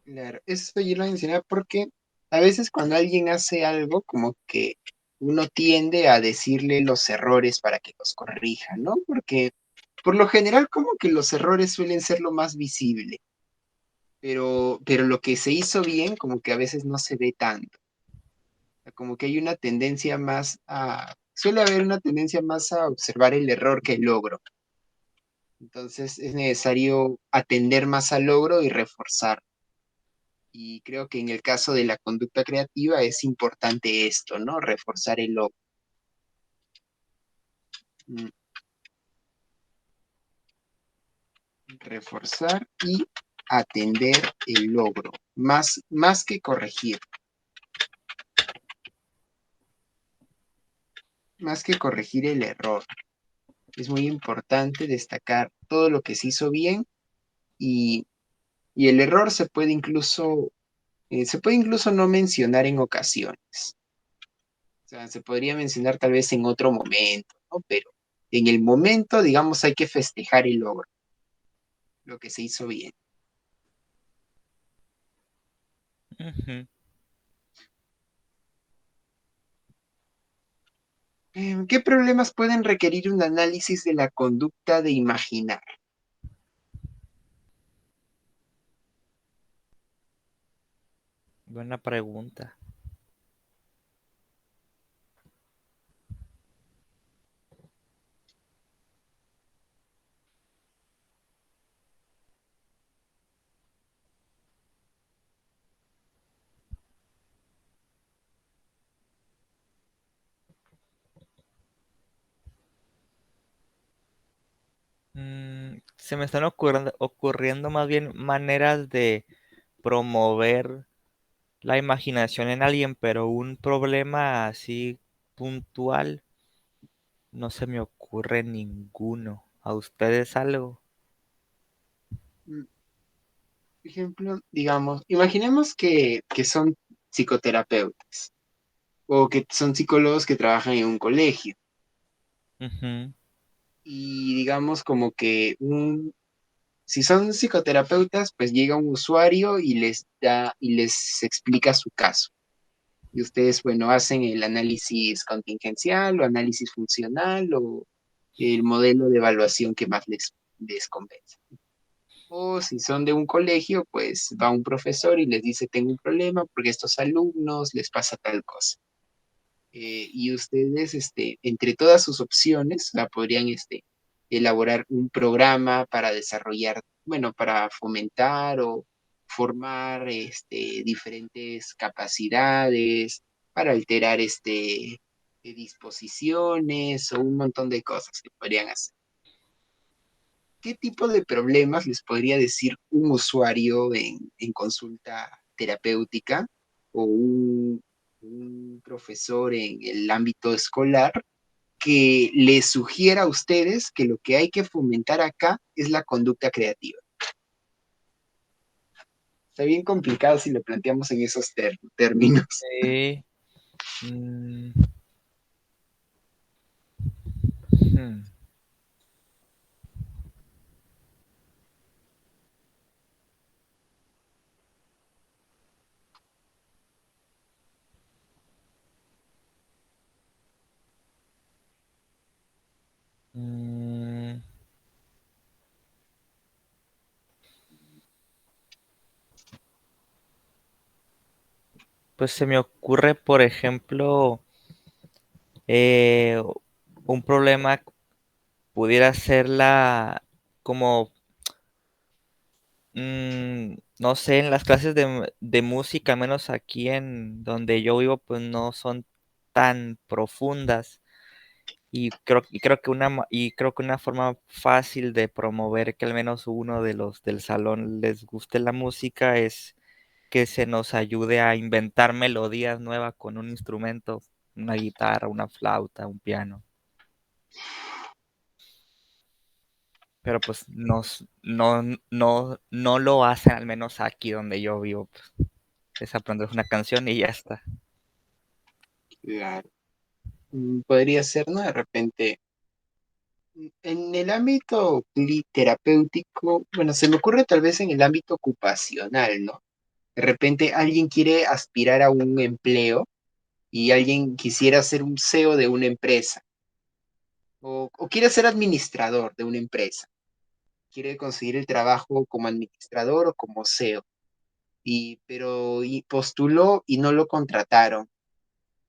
Speaker 1: Claro, eso yo lo mencionaba porque a veces cuando alguien hace algo, como que uno tiende a decirle los errores para que los corrija, ¿no? Porque por lo general como que los errores suelen ser lo más visible, pero lo que se hizo bien como que a veces no se ve tanto. O sea, como que hay una tendencia más suele haber una tendencia más a observar el error que el logro. Entonces es necesario atender más al logro y reforzar. Y creo que en el caso de la conducta creativa es importante esto, ¿no? Reforzar el logro. Mm, Reforzar y atender el logro, más que corregir, más que corregir el error. Es muy importante destacar todo lo que se hizo bien y, y el error se puede incluso no mencionar en ocasiones. O sea, se podría mencionar tal vez en otro momento, ¿no? Pero en el momento, digamos, hay que festejar el logro, lo que se hizo bien.
Speaker 2: Ujú.
Speaker 1: ¿Qué problemas pueden requerir un análisis de la conducta de imaginar?
Speaker 2: Buena pregunta. Se me están ocurriendo más bien maneras de promover la imaginación en alguien, pero un problema así puntual no se me ocurre ninguno. ¿A ustedes algo?
Speaker 1: Mm, Por ejemplo, digamos, imaginemos que son psicoterapeutas o que son psicólogos que trabajan en un colegio
Speaker 2: Ujú.
Speaker 1: y digamos como que si son psicoterapeutas, pues llega un usuario y les explica su caso. Y ustedes, bueno, hacen el análisis contingencial o análisis funcional o el modelo de evaluación que más les convence. O si son de un colegio, pues va un profesor y les dice, tengo un problema porque estos alumnos les pasa tal cosa. Y ustedes, entre todas sus opciones, podrían elaborar un programa para desarrollar, bueno, para fomentar o formar diferentes capacidades, para alterar disposiciones o un montón de cosas que podrían hacer. ¿Qué tipo de problemas les podría decir un usuario en consulta terapéutica o un profesor en el ámbito escolar que les sugiera a ustedes que lo que hay que fomentar acá es la conducta creativa? Está bien complicado si lo planteamos en esos términos.
Speaker 2: Sí. Mm, hmm. Mm, pues se me ocurre, por ejemplo, eh, un problema pudiera ser como, no sé, en las clases de música, menos aquí en donde yo vivo, pues no son tan profundas. Y creo que una forma fácil de promover que al menos uno de los del salón les guste la música es que se nos ayude a inventar melodías nuevas con un instrumento, una guitarra, una flauta, un piano. Pero pues no lo hacen, al menos aquí donde yo vivo. Pues, es aprender una canción y ya está.
Speaker 1: Claro. Podría ser, ¿no? De repente, en el ámbito terapéutico, bueno, se me ocurre tal vez en el ámbito ocupacional, ¿no? De repente alguien quiere aspirar a un empleo y alguien quisiera ser un CEO de una empresa o quiere ser administrador de una empresa, quiere conseguir el trabajo como administrador o como CEO, pero postuló y no lo contrataron.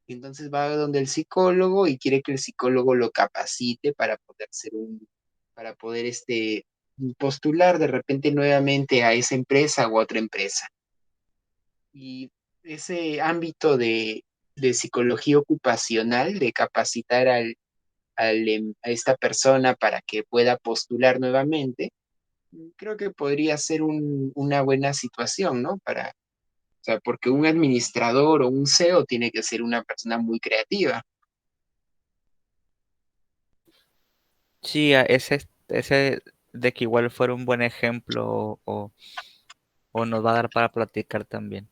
Speaker 1: Entonces va donde el psicólogo y quiere que el psicólogo lo capacite para poder para poder postular de repente nuevamente a esa empresa o a otra empresa. Y ese ámbito de psicología ocupacional, de capacitar a esta persona para que pueda postular nuevamente, creo que podría ser una buena situación, ¿no? O sea, porque un administrador o un CEO tiene que ser una persona muy creativa.
Speaker 2: Sí, ese de que igual fuera un buen ejemplo o nos va a dar para platicar también.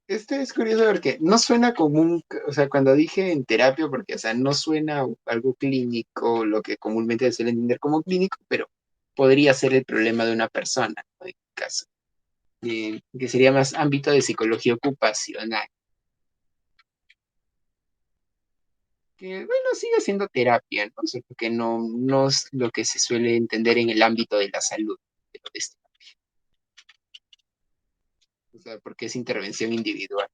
Speaker 1: Este es curioso porque no suena común, o sea, cuando dije en terapia, porque, o sea, no suena algo clínico, lo que comúnmente se suele entender como clínico, pero podría ser el problema de una persona, ¿no? En mi caso, que sería más ámbito de psicología ocupacional, que, bueno, sigue siendo terapia, ¿no? Solo que no es lo que se suele entender en el ámbito de la salud, pero o sea, porque es intervención individual.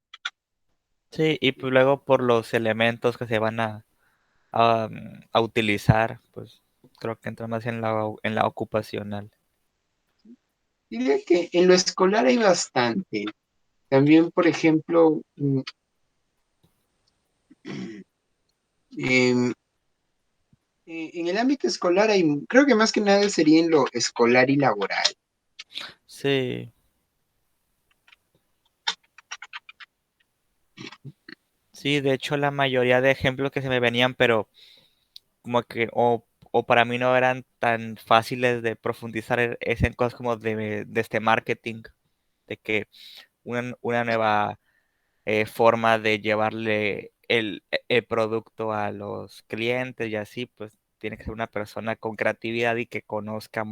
Speaker 2: Sí, y pues luego por los elementos que se van a utilizar, pues creo que entra más en la ocupacional.
Speaker 1: Diría que en lo escolar hay bastante. También, por ejemplo, em, en el ámbito escolar creo que más que nada sería en lo escolar y laboral.
Speaker 2: Sí, sí, de hecho la mayoría de ejemplos que se me venían, pero como que o para mí no eran tan fáciles de profundizar es en cosas como de este marketing, de que una nueva forma de llevarle el producto a los clientes y así, pues tiene que ser una persona con creatividad y que conozca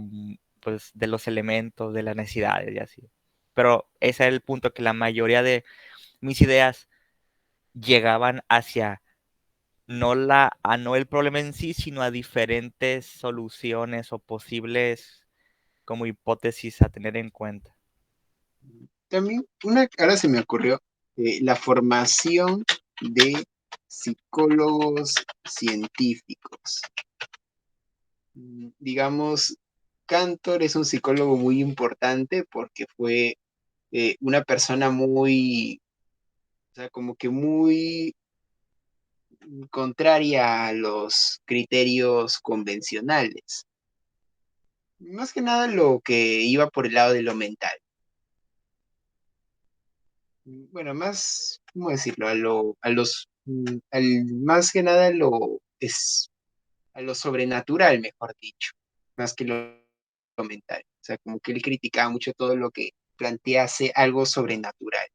Speaker 2: pues de los elementos, de las necesidades y así. Pero ese es el punto, que la mayoría de mis ideas llegaban hacia no el problema en sí, sino a diferentes soluciones o posibles como hipótesis a tener en cuenta.
Speaker 1: También, ahora se me ocurrió, la formación de psicólogos científicos. Digamos, Cantor es un psicólogo muy importante porque fue una persona muy, o sea, como que muy contraria a los criterios convencionales. Más que nada lo que iba por el lado de lo mental. Bueno, más, ¿cómo decirlo? Más que nada a lo sobrenatural, mejor dicho, más que lo mental. O sea, como que él criticaba mucho todo lo que plantease algo sobrenatural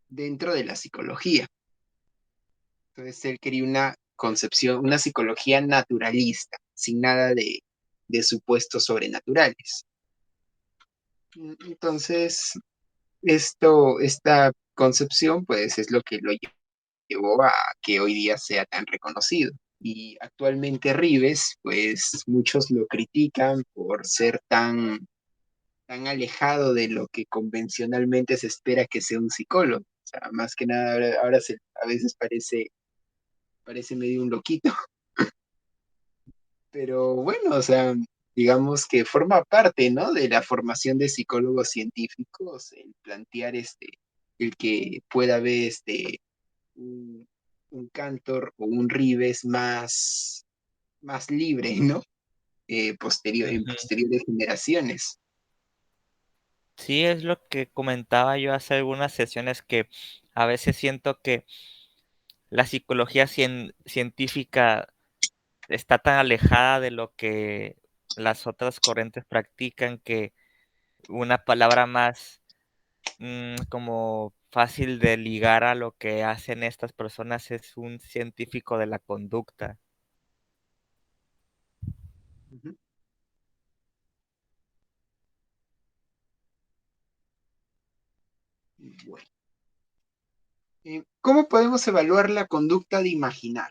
Speaker 1: dentro de la psicología. Entonces él quería una concepción, una psicología naturalista, sin nada de supuestos sobrenaturales. Entonces, esta concepción, pues, es lo que lo llevó a que hoy día sea tan reconocido. Y actualmente Rives, pues, muchos lo critican por ser tan alejado de lo que convencionalmente se espera que sea un psicólogo. O sea, más que nada, ahora a veces parece medio un loquito. Pero bueno, o sea, digamos que forma parte, ¿no? De la formación de psicólogos científicos, el plantear el que pueda haber un, un Cantor o un Rives más libre, ¿no? En
Speaker 2: Ujú.
Speaker 1: posteriores generaciones.
Speaker 2: Sí, es lo que comentaba yo hace algunas sesiones, que a veces siento que la psicología científica está tan alejada de lo que las otras corrientes practican, que una palabra más como fácil de ligar a lo que hacen estas personas es un científico de la conducta.
Speaker 1: Ujú. Bueno, ¿cómo podemos evaluar la conducta de imaginar?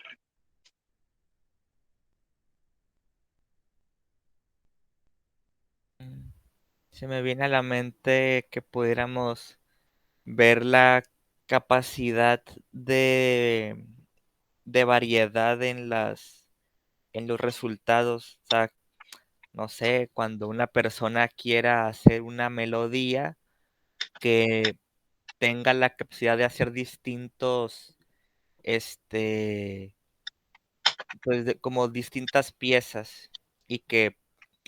Speaker 2: Mm, Se me viene a la mente que pudiéramos ver la capacidad de variedad en los resultados. O sea, no sé, cuando una persona quiera hacer una melodía que tenga la capacidad de hacer distintos, este, pues como distintas piezas, y que,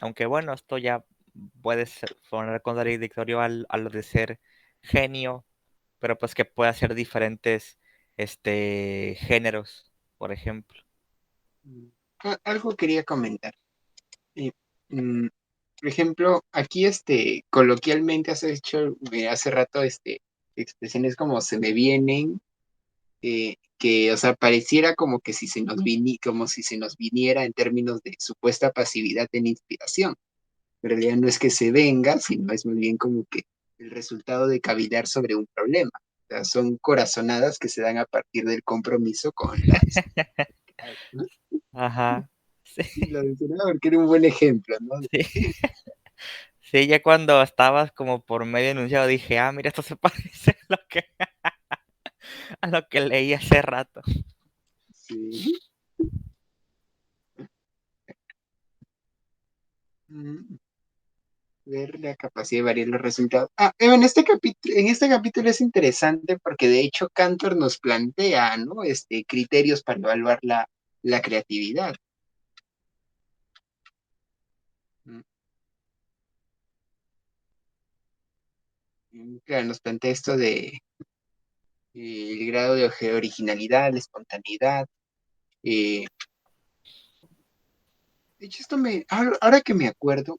Speaker 2: aunque bueno, esto ya puede sonar contradictorio a lo de ser genio, pero pues que pueda hacer diferentes, géneros, por ejemplo.
Speaker 1: Mm, Algo quería comentar. Eh, mm, por ejemplo, aquí coloquialmente has hecho hace rato expresiones como se me vienen, que, o sea, pareciera como que si se nos como si se nos viniera en términos de supuesta pasividad en inspiración. Pero en realidad no es que se venga, sino es muy bien como que el resultado de cavilar sobre un problema. O sea, son corazonadas que se dan a partir del compromiso con la necesidad, ¿no?
Speaker 2: Ajá.
Speaker 1: Y lo mencionaba porque era un buen ejemplo, ¿no?
Speaker 2: Sí. Sí, ya cuando estabas como por medio enunciado dije, ah, mira, esto se parece a lo que leí hace rato.
Speaker 1: Sí. Mm, Ver la capacidad de variar los resultados. En este capítulo es interesante porque de hecho Cantor nos plantea, ¿no? Criterios para evaluar la creatividad. Mm, Claro, nos plantea esto de el grado de originalidad, la espontaneidad. eh, de hecho, ahora que me acuerdo,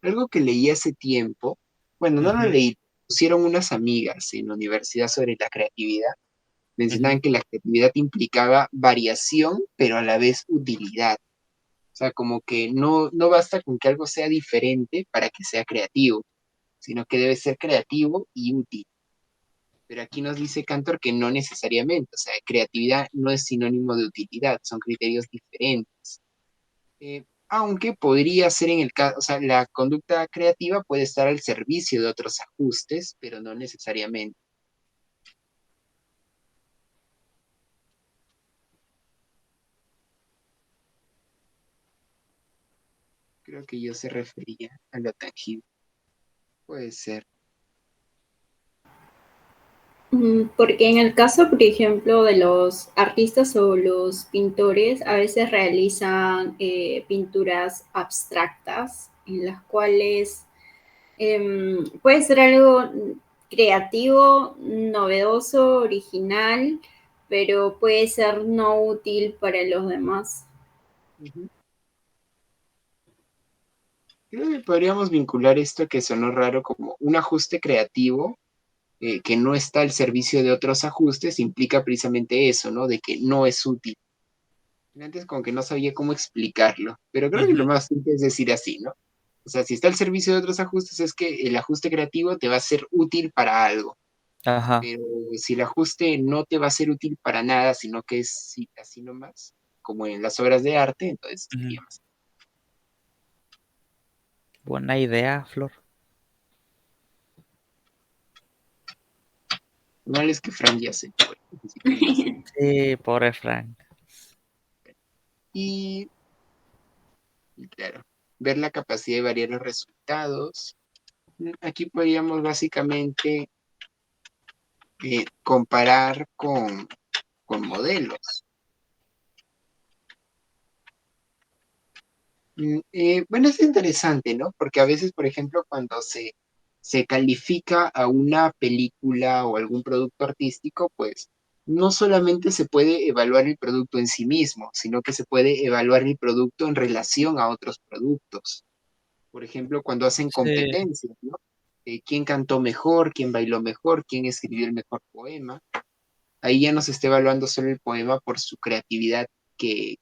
Speaker 1: algo que leí hace tiempo, bueno, no lo
Speaker 2: Ujú,
Speaker 1: leí, pusieron unas amigas en la universidad sobre la creatividad.
Speaker 2: ujú.
Speaker 1: Mencionaban que la creatividad implicaba variación, pero a la vez utilidad. O sea, como que no basta con que algo sea diferente para que sea creativo, sino que debe ser creativo y útil. Pero aquí nos dice Cantor que no necesariamente, o sea, creatividad no es sinónimo de utilidad, son criterios diferentes. Aunque podría ser en el caso, o sea, la conducta creativa puede estar al servicio de otros ajustes, pero no necesariamente. Creo que yo se refería a lo tangible. Puede ser.
Speaker 3: Porque en el caso, por ejemplo, de los artistas o los pintores, a veces realizan pinturas abstractas en las cuales puede ser algo creativo, novedoso, original, pero puede ser no útil para los demás.
Speaker 1: Ujú. Creo que podríamos vincular esto que sonó raro como un ajuste creativo que no está al servicio de otros ajustes, implica precisamente eso, ¿no? De que no es útil. Antes como que no sabía cómo explicarlo, pero creo que lo
Speaker 2: Ujú.
Speaker 1: más simple es decir así, ¿no? O sea, si está al servicio de otros ajustes, es que el ajuste creativo te va a ser útil para algo,
Speaker 2: Ajá.
Speaker 1: pero si el ajuste no te va a ser útil para nada, sino que es así nomás, como en las obras de arte, entonces
Speaker 2: Ujú.
Speaker 1: sería más.
Speaker 2: Buena idea, Flor.
Speaker 1: Mal es que Frank ya se fue, así que no sé.
Speaker 2: Sí, pobre Frank.
Speaker 1: Y Y claro, ver la capacidad de variar los resultados. Aquí podríamos básicamente comparar con modelos. Bueno, es interesante, ¿no? Porque a veces, por ejemplo, cuando se califica a una película o algún producto artístico, pues no solamente se puede evaluar el producto en sí mismo, sino que se puede evaluar el producto en relación a otros productos. Por ejemplo, cuando hacen
Speaker 2: Sí,
Speaker 1: competencias, ¿no? ¿Quién cantó mejor? ¿Quién bailó mejor? ¿Quién escribió el mejor poema? Ahí ya no se está evaluando solo el poema por su creatividad que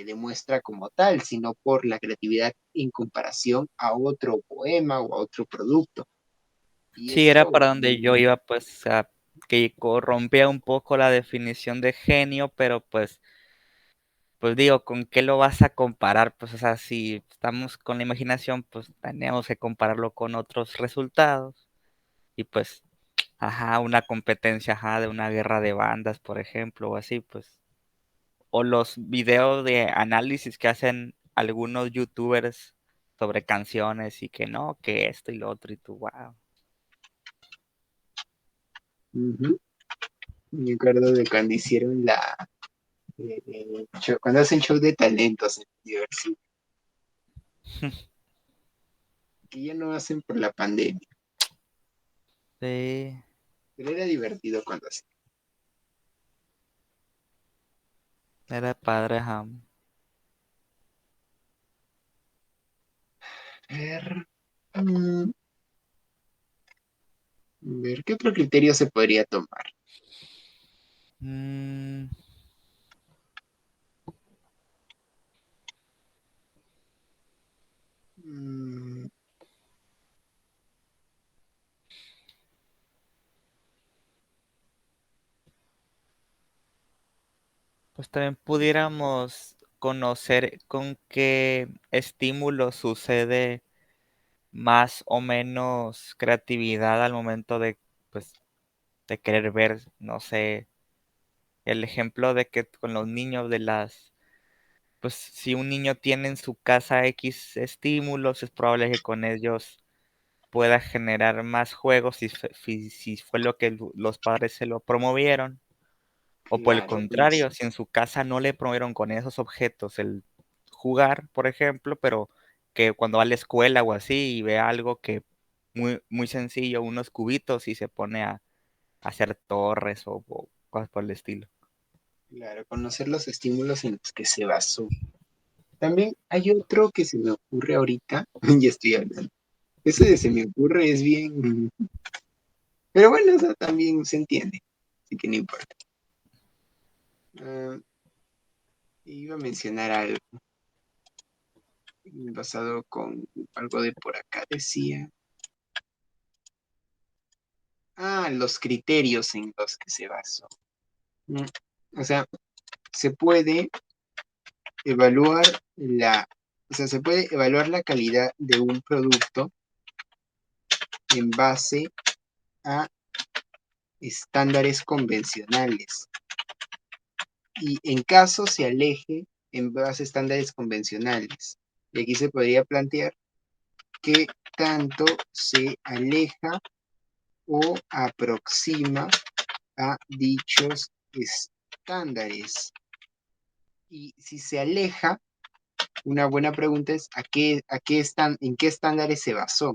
Speaker 1: demuestra como tal, sino por la creatividad en comparación a otro poema o a otro producto. Y
Speaker 2: sí, era
Speaker 1: esto,
Speaker 2: para donde yo iba, pues, o sea, que corrompía un poco la definición de genio, pero pues digo, ¿con qué lo vas a comparar? Pues, o sea, si estamos con la imaginación, pues tenemos que compararlo con otros resultados. Y pues, ajá, una competencia, ajá, de una guerra de bandas, por ejemplo, o así, pues. O los videos de análisis que hacen algunos youtubers sobre canciones y que no, que esto y lo otro, y tú, wow.
Speaker 1: ujú, me acuerdo de cuando hicieron cuando hacen show de talentos en diversidad, que ya no hacen por la pandemia,
Speaker 2: Sí,
Speaker 1: pero era divertido cuando hacían.
Speaker 2: era padre, ajá.
Speaker 1: Ver, mm, ver, ¿qué otro criterio se podría tomar?
Speaker 2: Mm,
Speaker 1: Mm,
Speaker 2: pues también pudiéramos conocer con qué estímulo sucede más o menos creatividad al momento de, pues, de querer ver, no sé, el ejemplo de que con los niños de las, pues si un niño tiene en su casa X estímulos, es probable que con ellos pueda generar más juegos si fue lo que los padres se lo promovieron. O por el
Speaker 1: claro,
Speaker 2: contrario, si en su casa no le promovieron con esos objetos el jugar, por ejemplo, pero que cuando va a la escuela o así y ve algo que muy sencillo, unos cubitos y se pone a hacer torres o cosas por el estilo.
Speaker 1: claro, conocer los estímulos en los que se basó. También hay otro que se me ocurre ahorita, ya estoy hablando. Eso de se me ocurre es bien, pero bueno, o sea, también se entiende, así que no importa. Ah, iba a mencionar algo basado con algo de por acá, decía. Los criterios en los que se basó. Mm, O sea, se puede evaluar se puede evaluar la calidad de un producto en base a estándares convencionales. Y en caso se aleje en base a estándares convencionales. Y aquí se podría plantear qué tanto se aleja o aproxima a dichos estándares. Y si se aleja, una buena pregunta es en qué estándares se basó.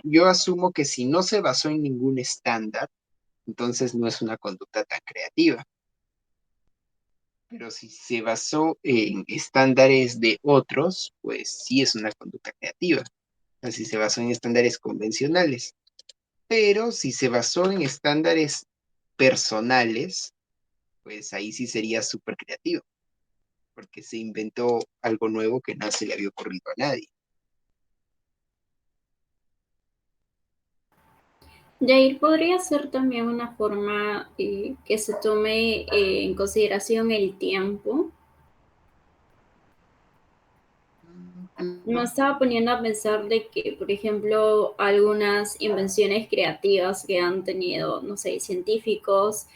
Speaker 1: Yo asumo que si no se basó en ningún estándar, entonces no es una conducta tan creativa. Pero si se basó en estándares de otros, pues sí es una conducta creativa. Así se basó en estándares convencionales. Pero si se basó en estándares personales, pues ahí sí sería súper creativo, porque se inventó algo nuevo que no se le había ocurrido a nadie.
Speaker 3: Jair, podría ser también una forma que se tome en consideración el tiempo. Me estaba poniendo a pensar de que, por ejemplo, algunas invenciones creativas que han tenido, no sé, científicos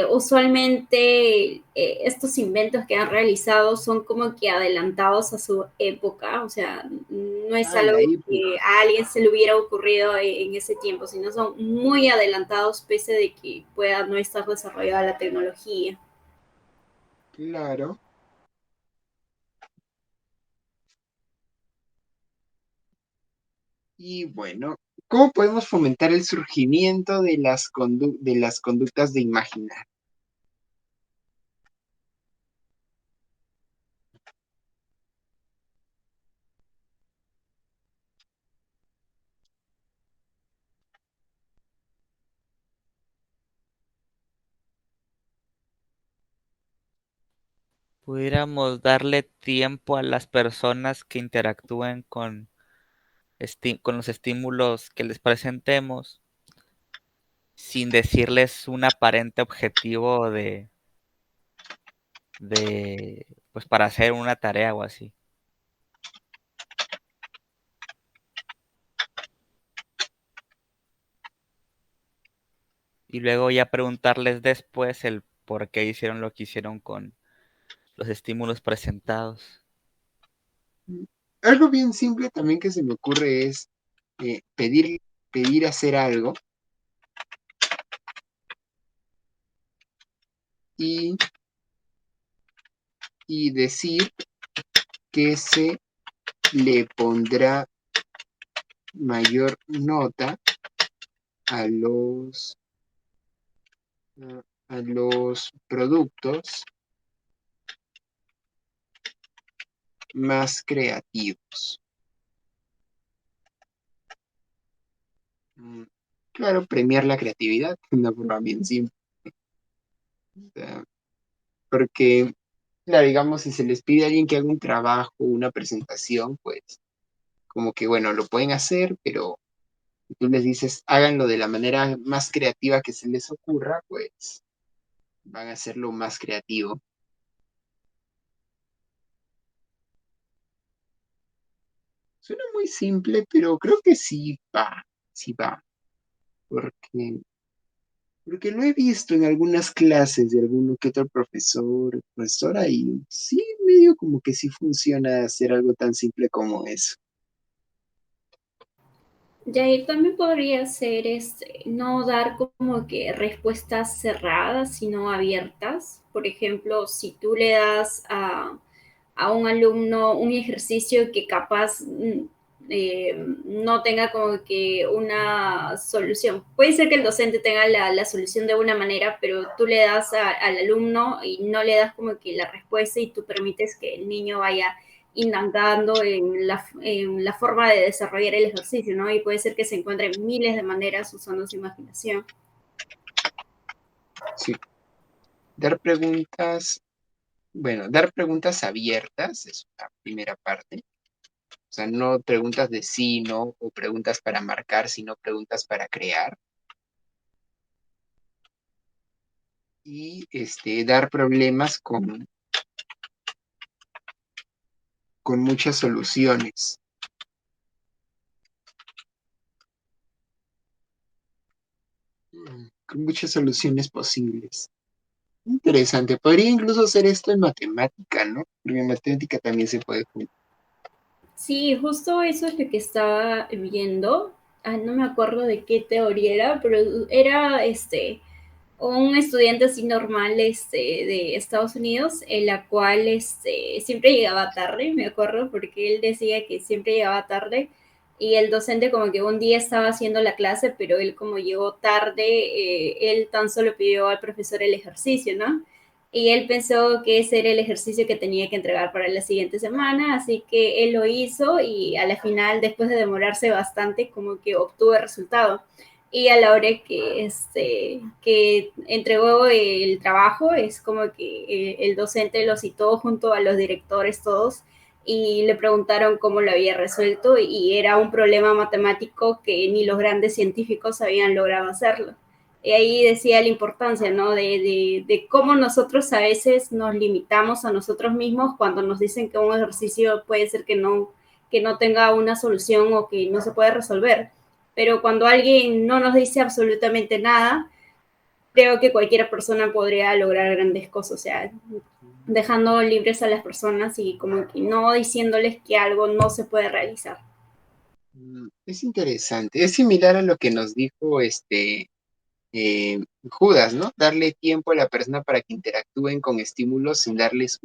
Speaker 3: usualmente estos inventos que han realizado son como que adelantados a su época, o sea, no es
Speaker 1: La
Speaker 3: algo que
Speaker 1: época.
Speaker 3: a alguien se le hubiera ocurrido en ese tiempo, sino son muy adelantados pese de que pueda no estar desarrollada la tecnología.
Speaker 1: Claro. Y bueno, ¿cómo podemos fomentar el surgimiento de de las conductas de imaginar?
Speaker 2: Pudiéramos darle tiempo a las personas que interactúen con los estímulos que les presentemos, sin decirles un aparente objetivo pues para hacer una tarea o así. Y luego ya preguntarles después el por qué hicieron lo que hicieron con los estímulos presentados.
Speaker 1: Algo bien simple también que se me ocurre es pedir hacer algo y, y decir que se le pondrá mayor nota a a los productos más creativos. Claro, premiar la creatividad de una forma bien simple. O sea, porque, claro, digamos, si se les pide a alguien que haga un trabajo, una presentación, pues como que, bueno, lo pueden hacer, pero si tú les dices, háganlo de la manera más creativa que se les ocurra, pues van a hacerlo más creativo. Suena muy simple, pero creo que sí va, porque, porque lo he visto en algunas clases de alguno que otro profesora, y sí, medio como que sí funciona hacer algo tan simple como eso.
Speaker 3: Jair, también podría ser no dar como que respuestas cerradas, sino abiertas. Por ejemplo, si tú le das a un alumno un ejercicio que capaz no tenga como que una solución. Puede ser que el docente tenga la solución de una manera, pero tú le das al alumno y no le das como que la respuesta y tú permites que el niño vaya indagando en la forma de desarrollar el ejercicio, ¿no? Y puede ser que se encuentren miles de maneras usando su imaginación.
Speaker 1: Sí, dar preguntas, bueno, dar preguntas abiertas es la primera parte. O sea, no preguntas de sí, no, o preguntas para marcar, sino preguntas para crear. Y dar problemas con muchas soluciones. Con muchas soluciones posibles. Interesante. Podría incluso hacer esto en matemática, ¿no? Porque en matemática también se puede juntar.
Speaker 3: Sí, justo eso es lo que estaba viendo. No me acuerdo de qué teoría era, pero era un estudiante así normal de Estados Unidos, en la cual siempre llegaba tarde, me acuerdo, porque él decía que siempre llegaba tarde y el docente como que un día estaba haciendo la clase, pero él como llegó tarde, él tan solo pidió al profesor el ejercicio, ¿no? Y él pensó que ese era el ejercicio que tenía que entregar para la siguiente semana, así que él lo hizo y a la final, después de demorarse bastante, como que obtuvo el resultado. Y a la hora que entregó el trabajo, es como que el docente lo citó junto a los directores todos y le preguntaron cómo lo había resuelto y era un problema matemático que ni los grandes científicos habían logrado hacerlo. Y ahí decía la importancia, ¿no? De cómo nosotros a veces nos limitamos a nosotros mismos cuando nos dicen que un ejercicio puede ser que no tenga una solución o que no se puede resolver. Pero cuando alguien no nos dice absolutamente nada, creo que cualquier persona podría lograr grandes cosas, o sea, dejando libres a las personas y como que no diciéndoles que algo no se puede realizar.
Speaker 1: Es interesante. Es similar a lo que nos dijo Judas, ¿no? Darle tiempo a la persona para que interactúen con estímulos sin darles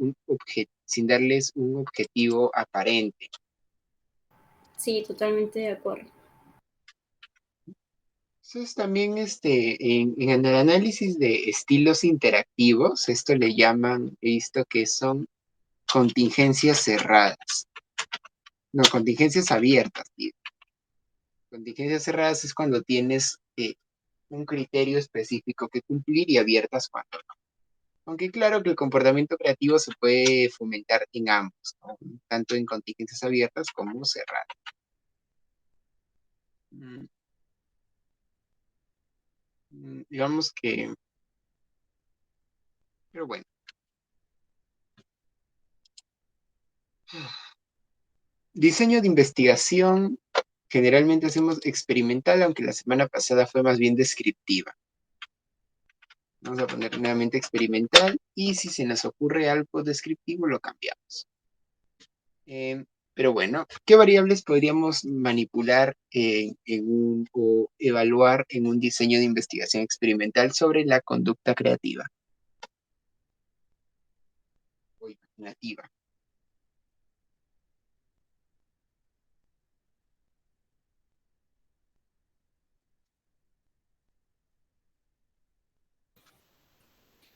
Speaker 1: un objetivo aparente.
Speaker 3: Sí, totalmente de acuerdo.
Speaker 1: Entonces también en el análisis de estilos interactivos, esto le llaman, he visto que son contingencias cerradas. No, contingencias abiertas, tío. Contingencias cerradas es cuando tienes un criterio específico que cumplir y abiertas cuando no. Aunque claro que el comportamiento creativo se puede fomentar en ambos, ¿no? Tanto en contingencias abiertas como cerradas. Mm, Digamos que, pero bueno. Diseño de investigación, generalmente hacemos experimental, aunque la semana pasada fue más bien descriptiva. Vamos a poner nuevamente experimental y si se nos ocurre algo descriptivo lo cambiamos. Pero bueno, ¿qué variables podríamos manipular o evaluar en un diseño de investigación experimental sobre la conducta creativa o imaginativa?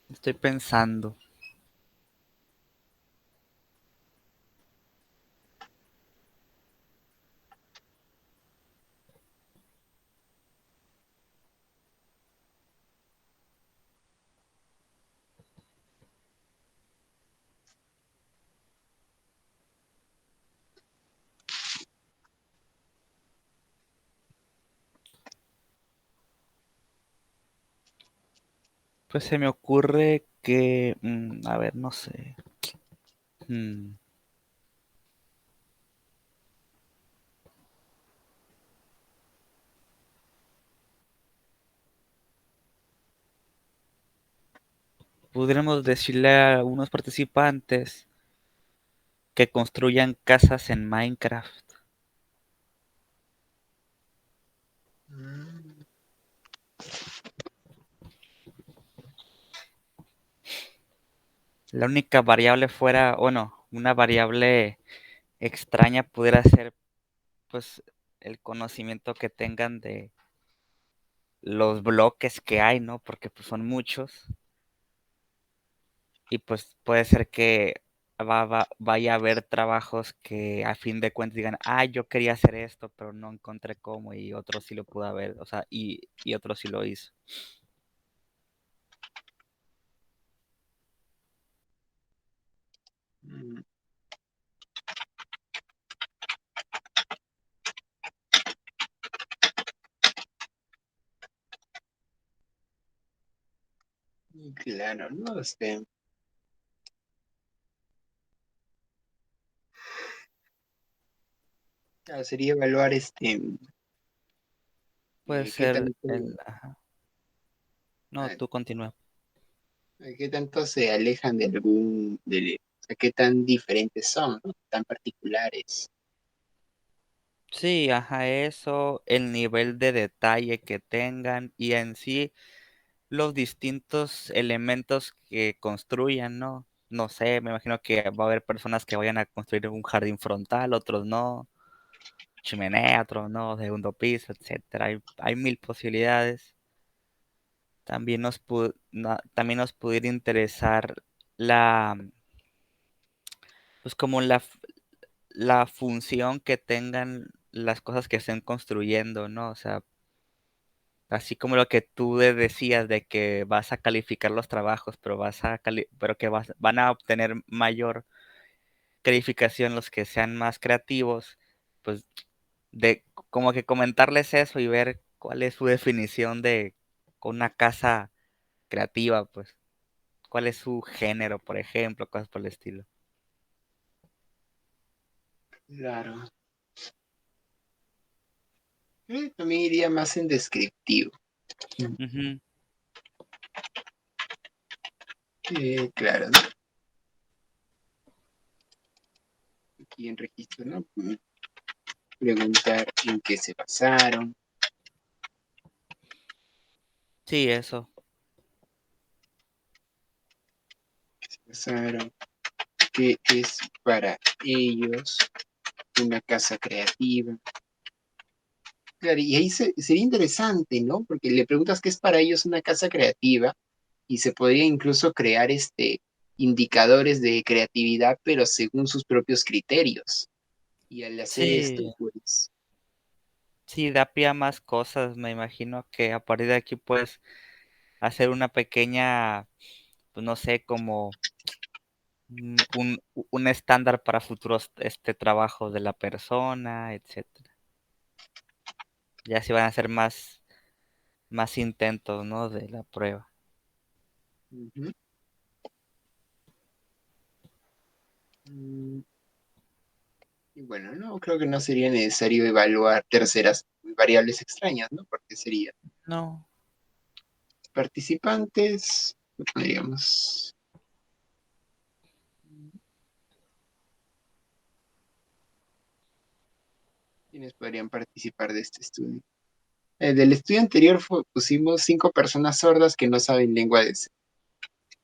Speaker 2: Estoy pensando. Pues se me ocurre que, a ver, no sé. Mm, Podremos decirle a unos participantes que construyan casas en Minecraft.
Speaker 1: Mm,
Speaker 2: La única variable fuera, bueno, una variable extraña pudiera ser, pues, el conocimiento que tengan de los bloques que hay, ¿no? Porque pues son muchos y pues puede ser que vaya a haber trabajos que a fin de cuentas digan, ah, yo quería hacer esto, pero no encontré cómo y otro sí lo pudo haber, o sea, y otro sí lo hizo.
Speaker 1: mm, claro, ¿no? Claro, sería evaluar
Speaker 2: Puede
Speaker 1: qué
Speaker 2: ser
Speaker 1: tanto,
Speaker 2: el... Ajá. No,
Speaker 1: ah,
Speaker 2: tú continúa.
Speaker 1: qué tanto se alejan o sea, qué tan diferentes son, ¿no? Tan particulares.
Speaker 2: Sí, ajá, eso, el nivel de detalle que tengan y en sí los distintos elementos que construyan, ¿no? No sé, me imagino que va a haber personas que vayan a construir un jardín frontal, otros no, chimenea, otros no, segundo piso, etcétera. Hay mil posibilidades. También nos pudiera interesar la, pues como la función que tengan las cosas que estén construyendo, ¿no? O sea, así como lo que tú decías de que vas a calificar los trabajos, pero pero que van a obtener mayor calificación los que sean más creativos, pues de como que comentarles eso y ver cuál es su definición de una casa creativa, pues cuál es su género, por ejemplo, cosas por el estilo.
Speaker 1: Claro. También iría más en descriptivo.
Speaker 2: Ujú.
Speaker 1: Claro, ¿no? Aquí en registro, ¿no? Preguntar en qué se basaron,
Speaker 2: Sí, eso.
Speaker 1: qué es para ellos una casa creativa. Claro, y ahí sería interesante, ¿no? Porque le preguntas qué es para ellos una casa creativa y se podría incluso crear indicadores de creatividad, pero según sus propios criterios. Y al hacer esto,
Speaker 2: Sí,
Speaker 1: pues,
Speaker 2: sí, da pie a más cosas. Me imagino que a partir de aquí puedes hacer una pequeña, pues no sé, como un estándar para futuros trabajos de la persona, etcétera. Ya si van a hacer más intentos, ¿no? De la prueba.
Speaker 1: ujú. Mm, Y bueno, no, creo que no sería necesario evaluar terceras variables extrañas, ¿no? Porque sería
Speaker 2: No.
Speaker 1: participantes, podríamos, ¿quiénes podrían participar de este estudio? Del estudio anterior pusimos 5 personas sordas que no saben lengua de señas.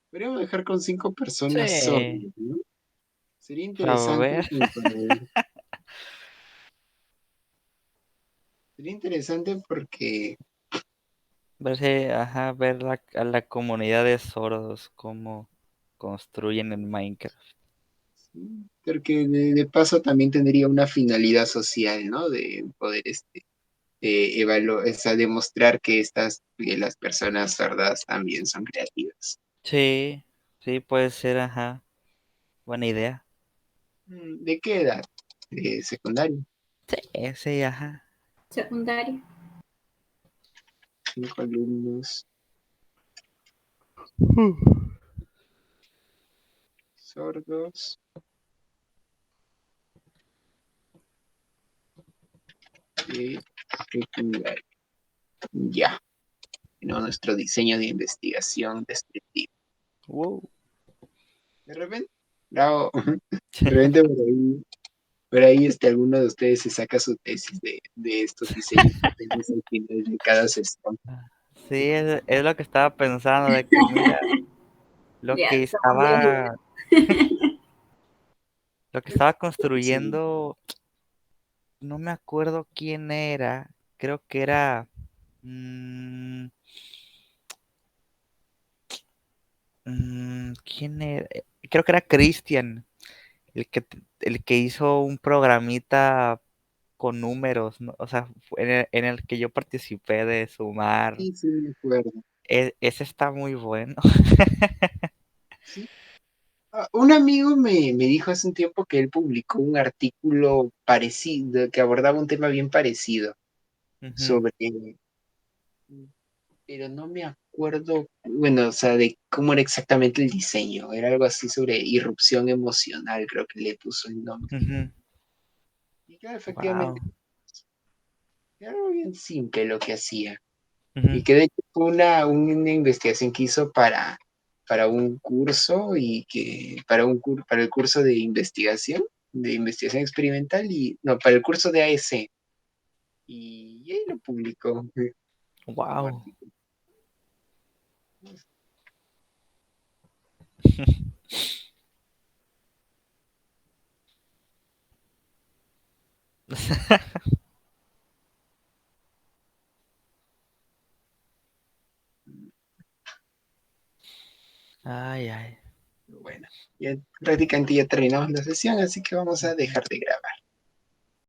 Speaker 1: Podríamos dejar con 5 personas sordas,
Speaker 2: Sí.
Speaker 1: ¿no? Sería
Speaker 2: A
Speaker 1: interesante
Speaker 2: ver,
Speaker 1: sería interesante porque
Speaker 2: ajá, ver a la comunidad de sordos cómo construyen en Minecraft.
Speaker 1: sí, porque de paso también tendría una finalidad social, ¿no? De poder o sea, demostrar que las personas sordas también son creativas.
Speaker 2: Sí, sí, puede ser, ajá. Buena idea.
Speaker 1: ¿De qué edad? De secundario.
Speaker 2: Sí, sí, ajá.
Speaker 3: Secundario.
Speaker 1: 5 alumnos sordos de secundario. Ya, no nuestro diseño de investigación descriptivo.
Speaker 2: Wow.
Speaker 1: De repente, bravo, de repente por ahí alguno de ustedes se saca su tesis de estos diseños que tenemos al final de cada sesión.
Speaker 2: Sí, es lo que estaba pensando, de que mira, lo
Speaker 3: Ya,
Speaker 2: que
Speaker 3: estamos dos
Speaker 2: estaba,
Speaker 3: igual.
Speaker 2: lo que estaba
Speaker 1: Sí,
Speaker 2: construyendo, no me acuerdo quién era, creo que era, mm, ¿quién era? Creo que era Christian, el que hizo un programita con números, ¿no? O sea, en el que yo participé de sumar.
Speaker 1: sí, sí, me acuerdo.
Speaker 2: Ese está muy bueno.
Speaker 1: Sí. Un amigo me dijo hace un tiempo que él publicó un artículo parecido, que abordaba un tema bien parecido
Speaker 2: Ujú,
Speaker 1: sobre, pero no me acuerdo, bueno, o sea, de cómo era exactamente el diseño. Era algo así sobre irrupción emocional, creo que le puso el nombre.
Speaker 2: ujú.
Speaker 1: Y claro, efectivamente,
Speaker 2: Wow.
Speaker 1: era algo bien simple lo que hacía. Y
Speaker 2: Ujú,
Speaker 1: que de hecho fue una investigación que hizo para un curso y que para el curso de investigación experimental y no, para el curso de AEC. Y ahí lo publicó como
Speaker 2: wow.
Speaker 1: artículo.
Speaker 2: Ay, ay.
Speaker 1: Bueno, ya prácticamente ya terminamos la sesión, así que vamos a dejar de grabar.